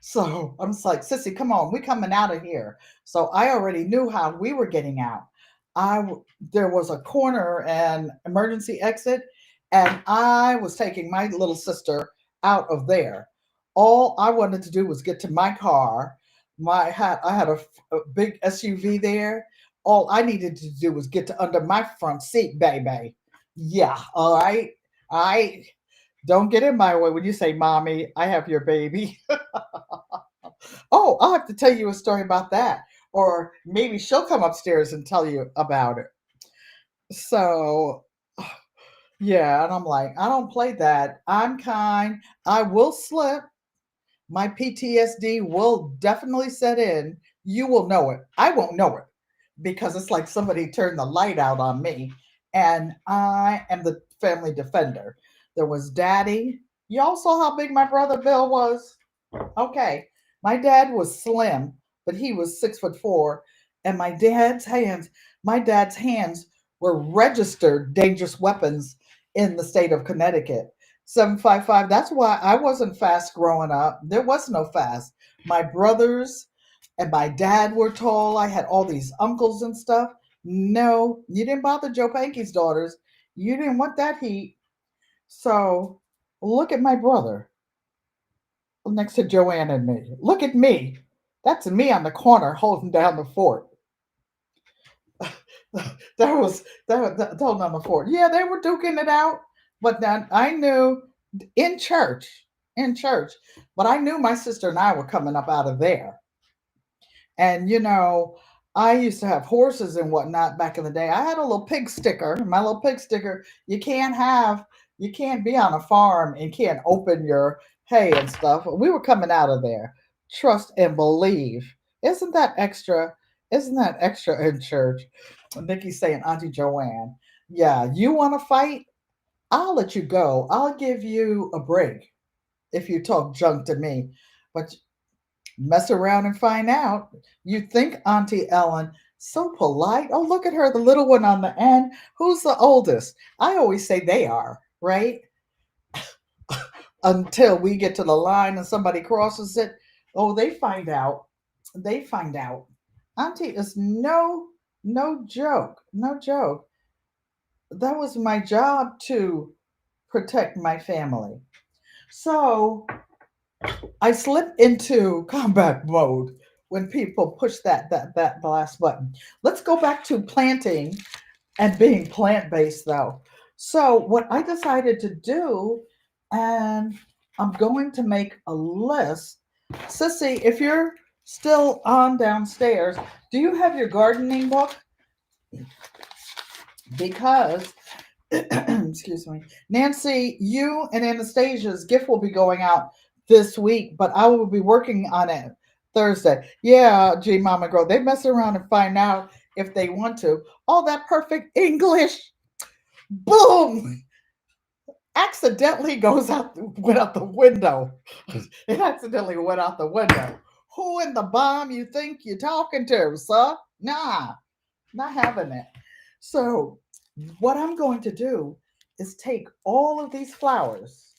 So I'm just like, Sissy, come on, we coming out of here. So I already knew how we were getting out. There was a corner and emergency exit, and I was taking my little sister out of there. All I wanted to do was get to my car. I had a big SUV there. All I needed to do was get to under my front seat, baby. Yeah, all right. I don't get in my way when you say, "Mommy, I have your baby." Oh, I'll have to tell you a story about that. Or maybe she'll come upstairs and tell you about it. So, yeah, and I'm like, I don't play that. I'm kind. I will slip. My PTSD will definitely set in. You will know it. I won't know it because it's like somebody turned the light out on me, and I am the family defender. There was daddy. Y'all saw how big my brother Bill was? Okay. My dad was slim, but he was 6'4". And my dad's hands were registered dangerous weapons in the state of Connecticut. 755. That's why I wasn't fast growing up. There was no fast. My brothers and my dad were tall. I had all these uncles and stuff. No, you didn't bother Joe Pankey's daughters. You didn't want that heat. So look at my brother next to Joanne and me. Look at me. That's me on the corner holding down the fort. That holding down the fort. Yeah, they were duking it out, but then I knew in church, in church, but I knew my sister and I were coming up out of there. And I used to have horses and whatnot back in the day. I had a little pig sticker. My little pig sticker. You can't be on a farm and can't open your hay and stuff. We were coming out of there. Trust and believe. Isn't that extra? Isn't that extra in church? Nikki's saying, Auntie Joanne, yeah, you want to fight? I'll let you go. I'll give you a break if you talk junk to me. But mess around and find out. You think Auntie Ellen so polite? Oh, look at her, the little one on the end. Who's the oldest? I always say they are, right? Until we get to the line and somebody crosses it. Oh, they find out. They find out. Auntie is no joke. No joke. That was my job to protect my family. So I slip into combat mode when people push that last button. Let's go back to planting and being plant based though. So what I decided to do, and I'm going to make a list. Sissy, if you're still on downstairs, do you have your gardening book? Because excuse me, Nancy, you and Anastasia's gift will be going out this week, but I will be working on it Thursday. Yeah, G Mama Girl, they mess around and find out if they want to. All that perfect English, boom, accidentally went out the window. It accidentally went out the window. Who in the bomb you think you're talking to, sir? Nah, not having it. So, what I'm going to do is take all of these flowers,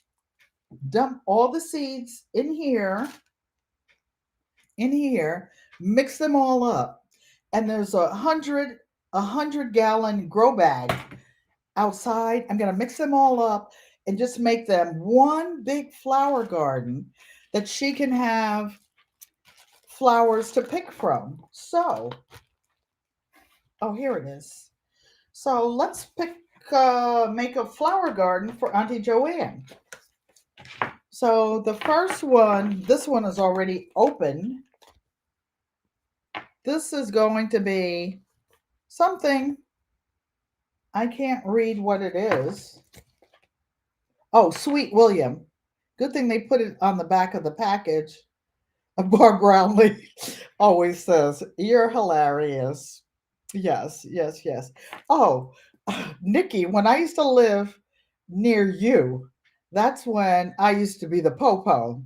dump all the seeds in here, mix them all up, and there's a hundred gallon grow bag outside. I'm gonna mix them all up and just make them one big flower garden that she can have flowers to pick from. So Oh, here it is. So let's make a flower garden for Auntie Joanne. So the first one, this one is already open. This is going to be something, I can't read what it is. Oh, Sweet William. Good thing they put it on the back of the package. Barb Brownlee always says, "You're hilarious." Yes, yes, yes. Oh, Nikki, when I used to live near you, that's when I used to be the popo.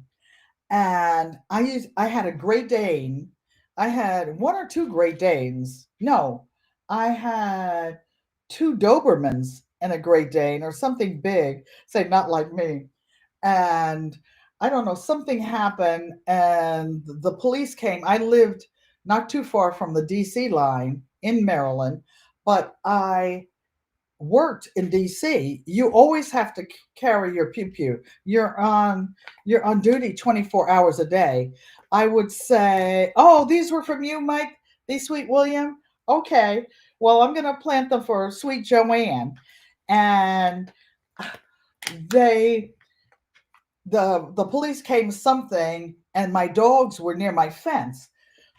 And I had a Great Dane. I had one or two Great Danes. No, I had two Dobermans and a Great Dane or something big, say not like me. And I don't know, something happened and the police came. I lived not too far from the DC line in Maryland, but I worked in DC. You always have to carry your pew pew. You're on duty 24 hours a day. I would say, "Oh, these were from you, Mike. These Sweet William. Okay. Well, I'm going to plant them for Sweet Joanne." And they the police came something and my dogs were near my fence.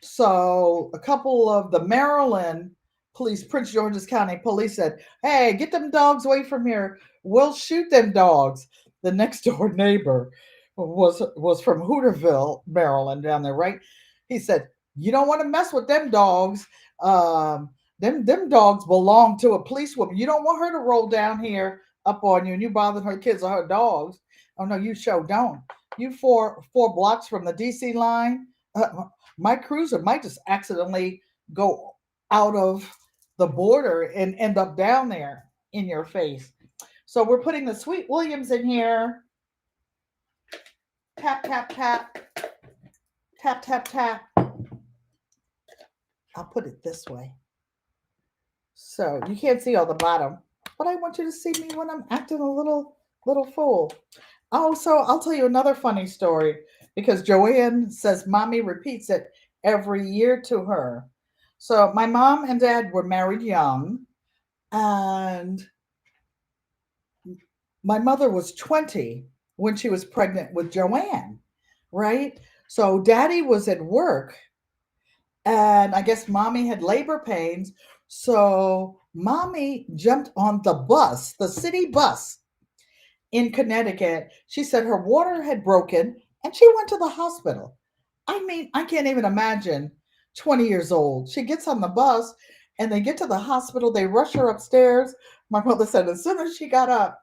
So a couple of the Maryland police, Prince George's County police said, "Hey, get them dogs away from here. We'll shoot them dogs." The next door neighbor was from Hooterville, Maryland, down there, right? He said, "You don't want to mess with them dogs. Them dogs belong to a policewoman. You don't want her to roll down here up on you and you bothering her kids or her dogs." Oh no, you show don't. You four blocks from the DC line. My cruiser might just accidentally go out of the border and end up down there in your face. So we're putting the Sweet Williams in here. Tap tap tap tap tap tap. I'll put it this way. So you can't see all the bottom, but I want you to see me when I'm acting a little fool. Oh, so I'll tell you another funny story because Joanne says mommy repeats it every year to her. So my mom and dad were married young, and my mother was 20 when she was pregnant with Joanne, right? So daddy was at work, and I guess mommy had labor pains. So mommy jumped on the bus, the city bus in Connecticut. She said her water had broken and she went to the hospital. I mean, I can't even imagine 20 years old. She gets on the bus and they get to the hospital. They rush her upstairs. My mother said as soon as she got up,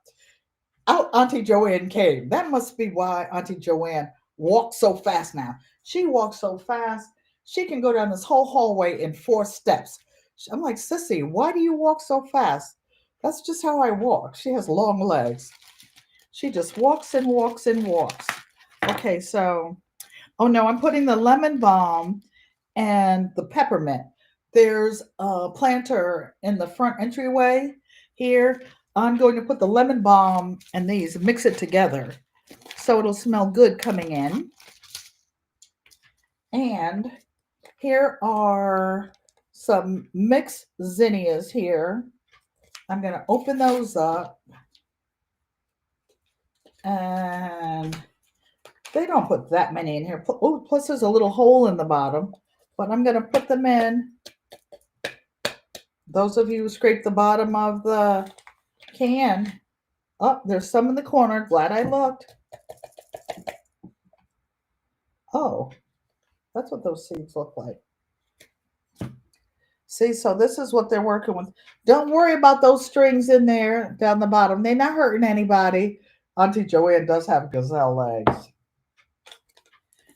out Auntie Joanne came. That must be why Auntie Joanne walks so fast now. She walks so fast, she can go down this whole hallway in 4 steps. I'm like, "Sissy, why do you walk so fast?" "That's just how I walk." She has long legs. She just walks and walks and walks. Okay, so, oh no, I'm putting the lemon balm and the peppermint. There's a planter in the front entryway here. I'm going to put the lemon balm and these, mix it together so it'll smell good coming in. And here are some mixed zinnias here. I'm going to open those up. And they don't put that many in here. Oh, plus there's a little hole in the bottom. But I'm going to put them in. Those of you who scrape the bottom of the can. Oh, there's some in the corner. Glad I looked. Oh, that's what those seeds look like. See, so this is what they're working with. Don't worry about those strings in there down the bottom. They're not hurting anybody. Auntie Joanne does have gazelle legs.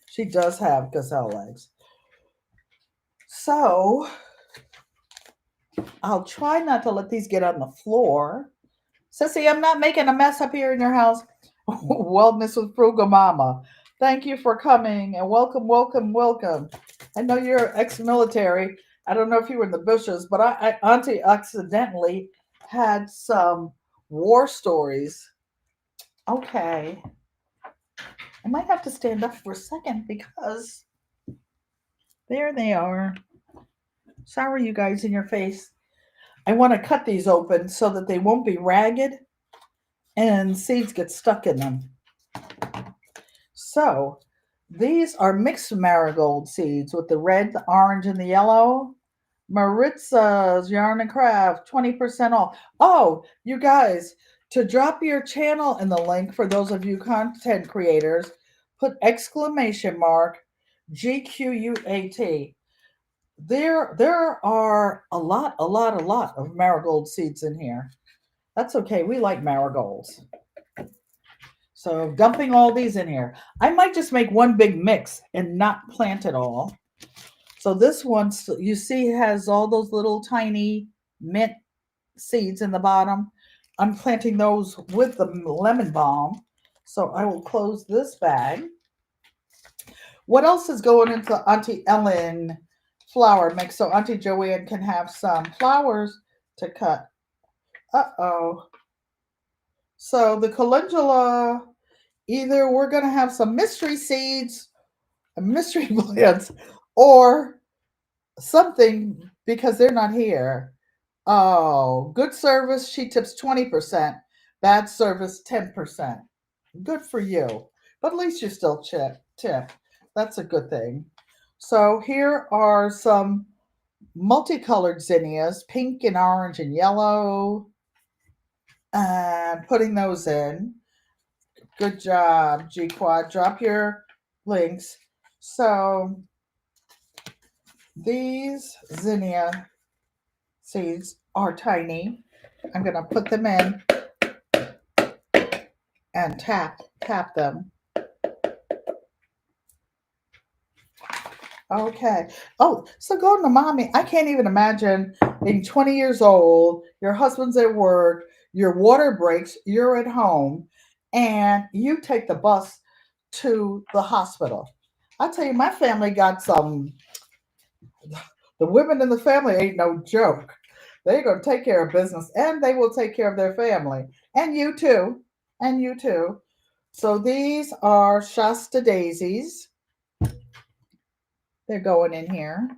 She does have gazelle legs. So I'll try not to let these get on the floor. Sissy, I'm not making a mess up here in your house. Wellness with Frugal Mama. Thank you for coming and welcome, welcome, welcome. I know you're ex-military. I don't know if you were in the bushes, but Auntie accidentally had some war stories. Okay. I might have to stand up for a second because there they are. Sorry, you guys, in your face. I want to cut these open so that they won't be ragged and seeds get stuck in them. So these are mixed marigold seeds with the red, the orange, and the yellow. Maritza's Yarn and Craft, 20% off. Oh, you guys, to drop your channel in the link for those of you content creators, put exclamation mark GQUAT. There are a lot of marigold seeds in here. That's okay. We like marigolds. So dumping all these in here. I might just make one big mix and not plant it all. So this one, you see, has all those little tiny mint seeds in the bottom. I'm planting those with the lemon balm. So I will close this bag. What else is going into Auntie Ellen flower mix so Auntie Joanne can have some flowers to cut? Uh-oh. So the calendula, either we're going to have some mystery seeds, mystery plants, or something because they're not here. Oh, good service, she tips 20%. Bad service, 10%. Good for you. But at least you still tip. That's a good thing. So here are some multicolored zinnias, pink and orange and yellow. And putting those in. Good job, GQUAT. Drop your links. So these zinnia seeds are tiny. I'm going to put them in and tap them. Okay. Oh, so going to mommy, I can't even imagine being 20 years old, your husband's at work, your water breaks, you're at home, and you take the bus to the hospital. I tell you, my family got some, the women in the family ain't no joke. They're going to take care of business and they will take care of their family. And you too. And you too. So these are Shasta daisies. They're going in here.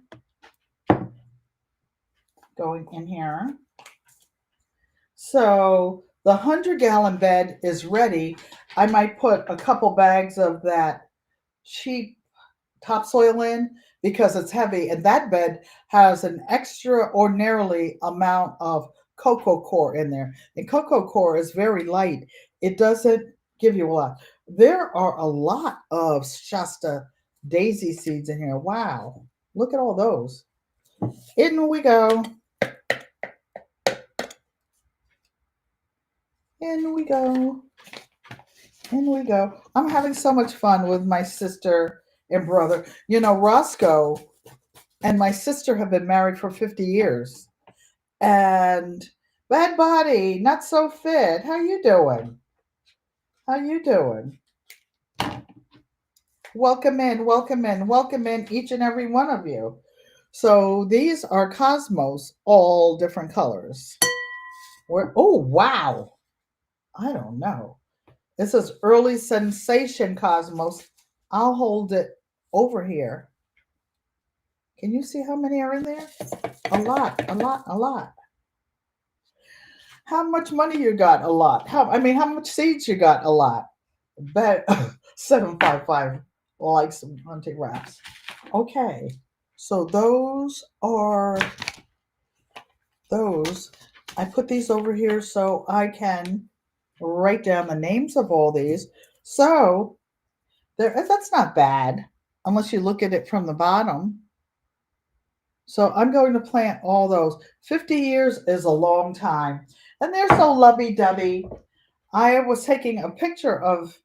Going in here. So the 100-gallon bed is ready. I might put a couple bags of that cheap topsoil in because it's heavy, and that bed has an extraordinarily amount of cocoa coir in there. And cocoa coir is very light. It doesn't give you a lot. There are a lot of Shasta daisy seeds in here. Wow. Look at all those. In we go. In we go. In we go. I'm having so much fun with my sister and brother. You know, Roscoe and my sister have been married for 50 years. And Bad Body, not so fit. How you doing? How you doing? Welcome in, welcome in, welcome in, each and every one of you. So these are Cosmos, all different colors. Oh, wow. I don't know. This is Early Sensation Cosmos. I'll hold it over here. Can you see how many are in there? A lot, a lot, a lot. How much money you got? A lot. How much seeds you got? A lot. Bet 755 likes some hunting wraps. Okay. So those are those. I put these over here so I can write down the names of all these. So that's not bad unless you look at it from the bottom. So I'm going to plant all those. 50 years is a long time. And they're so lovey-dovey. I was taking a picture of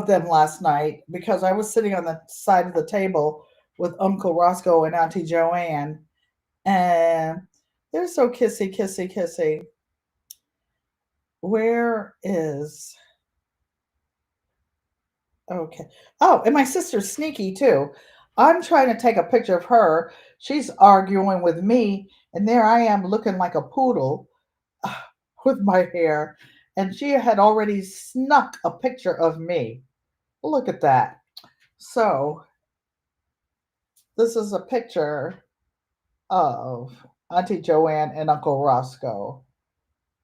them last night because I was sitting on the side of the table with Uncle Roscoe and Auntie Joanne. And they're so kissy, kissy, kissy. Where is... Okay. Oh, and my sister's sneaky too. I'm trying to take a picture of her. She's arguing with me, and there I am looking like a poodle with my hair. And she had already snuck a picture of me. Look at that. So, this is a picture of Auntie Joanne and Uncle Roscoe.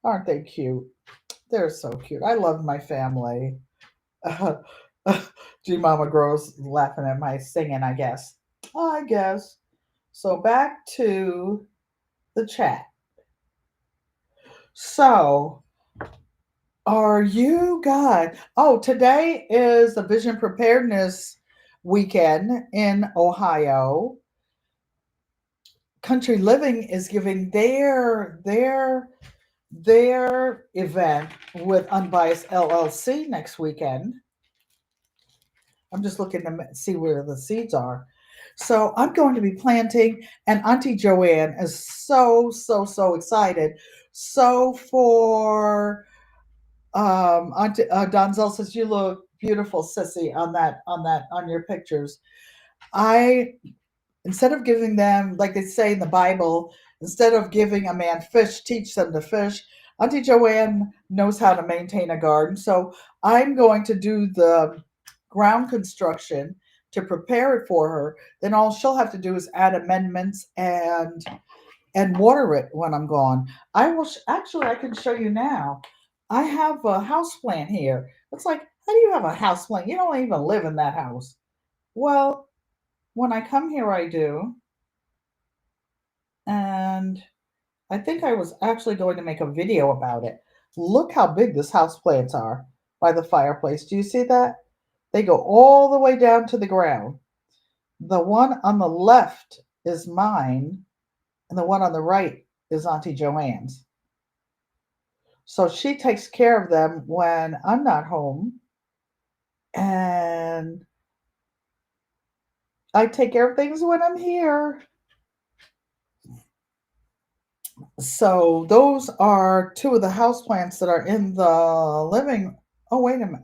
Aren't they cute? They're so cute. I love my family. G Mama Grows laughing at my singing, I guess. I guess. So back to the chat. So, are you God? Oh, today is the Vision Preparedness Weekend in Ohio. Country Living is giving their event with Unbiased LLC next weekend. I'm just looking to see where the seeds are. So I'm going to be planting, and Auntie Joanne is so excited. So for Auntie Donzel says you look beautiful, sissy, on your pictures. I Instead of giving them, like they say in the Bible, instead of giving a man fish, teach them to fish. Auntie Joanne knows how to maintain a garden. So I'm going to do the ground construction to prepare it for her. Then all she'll have to do is add amendments and water it when I'm gone. I will actually I can show you now. I have a house plant here. It's like, how do you have a house plant? You don't even live in that house. Well, when I come here, I do. And I think I was actually going to make a video about it. Look how big this house plants are by the fireplace. Do you see that? They go all the way down to the ground. The one on the left is mine, and the one on the right is Auntie Joanne's. So she takes care of them when I'm not home, and I take care of things when I'm here. So those are two of the houseplants that are in the living. Oh, wait a minute.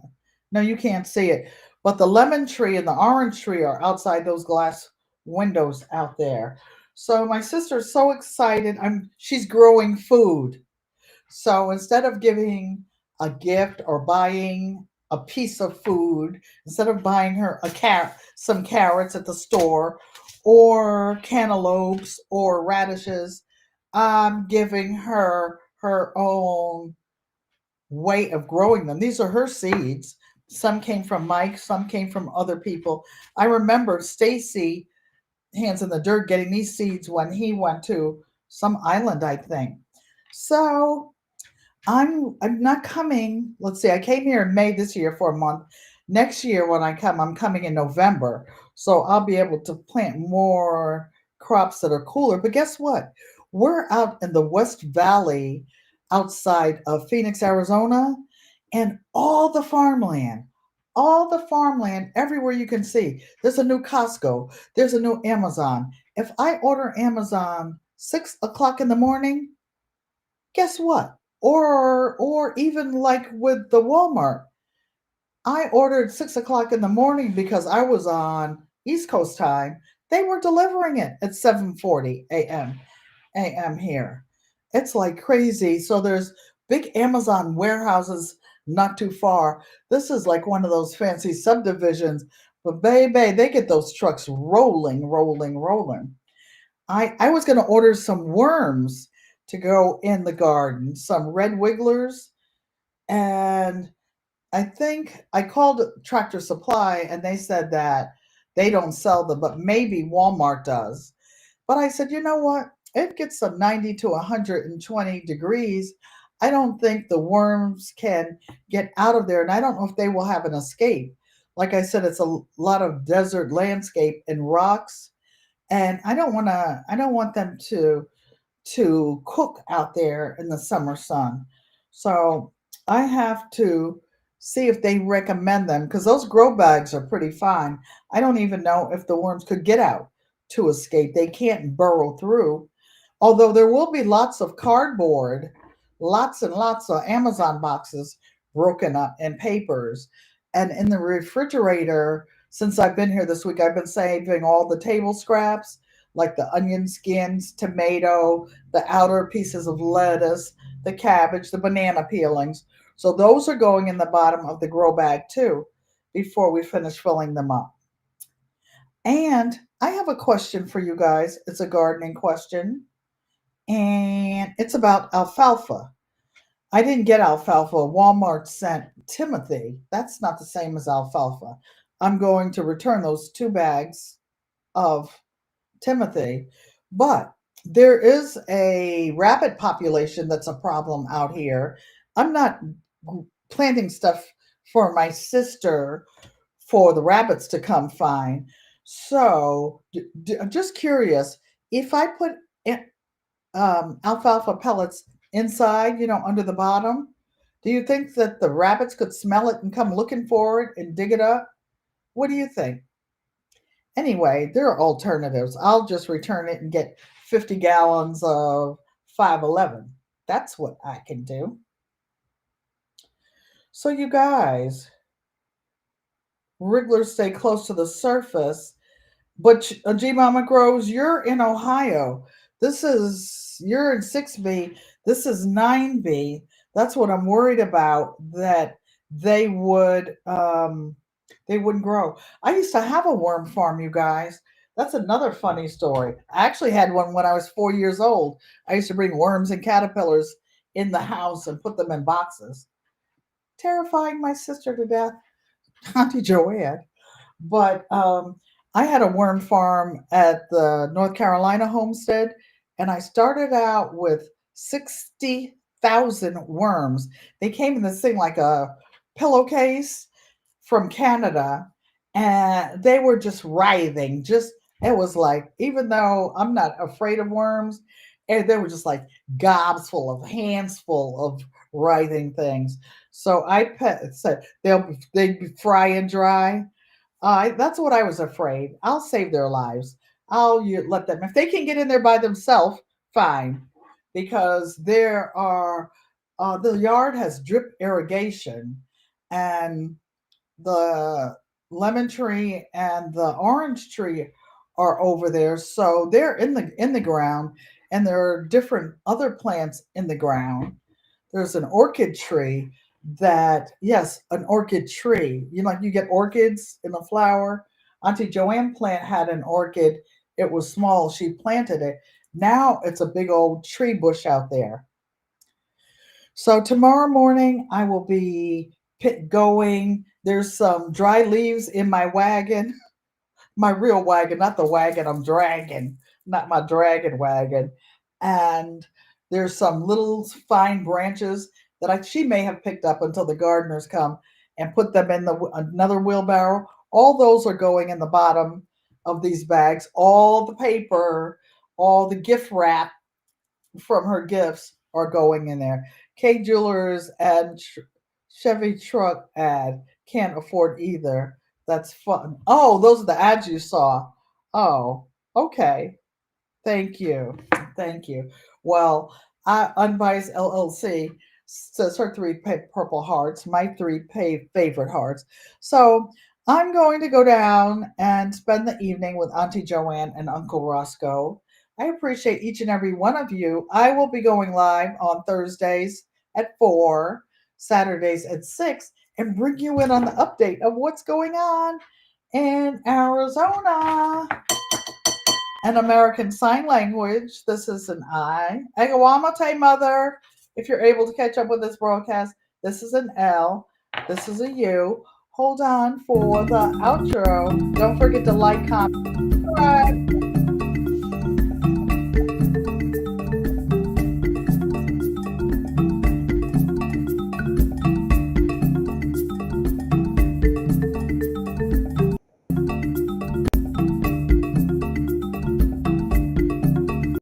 No, you can't see it. But the lemon tree and the orange tree are outside those glass windows out there. So my sister's so excited. She's growing food. So instead of giving a gift or buying a piece of food, instead of buying her some carrots at the store or cantaloupes or radishes, I'm giving her her own way of growing them. These are her seeds. Some came from Mike, some came from other people. I remember Stacy, Hands in the Dirt, getting these seeds when he went to some island, I think. So I'm not coming. Let's see. I came here in May this year for a month. Next year when I come, I'm coming in November. So I'll be able to plant more crops that are cooler. But guess what? We're out in the West Valley outside of Phoenix, Arizona, and all the farmland everywhere you can see. There's a new Costco, there's a new Amazon. If I order Amazon 6 o'clock in the morning, guess what? Or even like with the Walmart, I ordered 6 o'clock in the morning because I was on East Coast time. They were delivering it at 7:40 a.m. here. It's like crazy. So there's big Amazon warehouses not too far. This is like one of those fancy subdivisions, but baby, they get those trucks rolling. I was going to order some worms to go in the garden, some red wigglers, and I think I called Tractor Supply and they said that they don't sell them, but maybe Walmart does. But I said, you know what? It gets some 90 to 120 degrees. I don't think the worms can get out of there, and I don't know if they will have an escape. Like I said, it's a lot of desert landscape and rocks, and I don't want them to cook out there in the summer sun. So I have to see if they recommend them because those grow bags are pretty fine. I don't even know if the worms could get out to escape. They can't burrow through. Although there will be lots of cardboard, lots and lots of Amazon boxes broken up and papers. And in the refrigerator, since I've been here this week, I've been saving all the table scraps like the onion skins, tomato, the outer pieces of lettuce, the cabbage, the banana peelings. So those are going in the bottom of the grow bag too before we finish filling them up. And I have a question for you guys. It's a gardening question, and it's about alfalfa. I didn't get alfalfa. Walmart sent Timothy. That's not the same as alfalfa. I'm going to return those 2 bags of Timothy. But there is a rabbit population that's a problem out here. I'm not planting stuff for my sister for the rabbits to come find. So, just curious, if I put alfalfa pellets inside, under the bottom, do you think that the rabbits could smell it and come looking for it and dig it up? What do you think? Anyway, there are alternatives. I'll just return it and get 50 gallons of 511. That's what I can do. So, you guys, wrigglers stay close to the surface. But G Mama Grows, you're in Ohio. You're in 6B. This is 9B. That's what I'm worried about, that they would they wouldn't grow. I used to have a worm farm, you guys. That's another funny story. I actually had one when I was 4 years old. I used to bring worms and caterpillars in the house and put them in boxes, terrifying my sister to death, Auntie Joanne. But I had a worm farm at the North Carolina homestead, and I started out with 60,000 worms. They came in this thing like a pillowcase from Canada, and they were just writhing. It was like, even though I'm not afraid of worms, and they were just like gobs full of hands full of writhing things. So said they'd be fry and dry. That's what I was afraid. I'll save their lives. Let them, if they can get in there by themselves, fine, because the yard has drip irrigation, and the lemon tree and the orange tree are over there, so they're in the ground, and there are different other plants in the ground. There's an orchid tree yes, an orchid tree. Like you get orchids in the flower. Auntie Joanne plant had an orchid. It was small. She planted it. Now it's a big old tree bush out there. So tomorrow morning I will be going. There's some dry leaves in my wagon, my real wagon, not the wagon I'm dragging, not my dragon wagon. And there's some little fine branches that she may have picked up until the gardeners come and put them in another wheelbarrow. All those are going in the bottom of these bags. All the paper, all the gift wrap from her gifts are going in there. K Jewelers and Chevy truck ad, can't afford either. That's fun. Oh, those are the ads you saw. Oh, okay. Thank you. Thank you. Well, Unbiased LLC says her purple hearts, my favorite hearts. So I'm going to go down and spend the evening with Auntie Joanne and Uncle Roscoe. I appreciate each and every one of you. I will be going live on Thursdays at 4, Saturdays at 6, and bring you in on the update of what's going on in Arizona. And American Sign Language. This is an I. Agawamate, mother. If you're able to catch up with this broadcast, this is an L. This is a U. Hold on for the outro. Don't forget to like, comment, subscribe.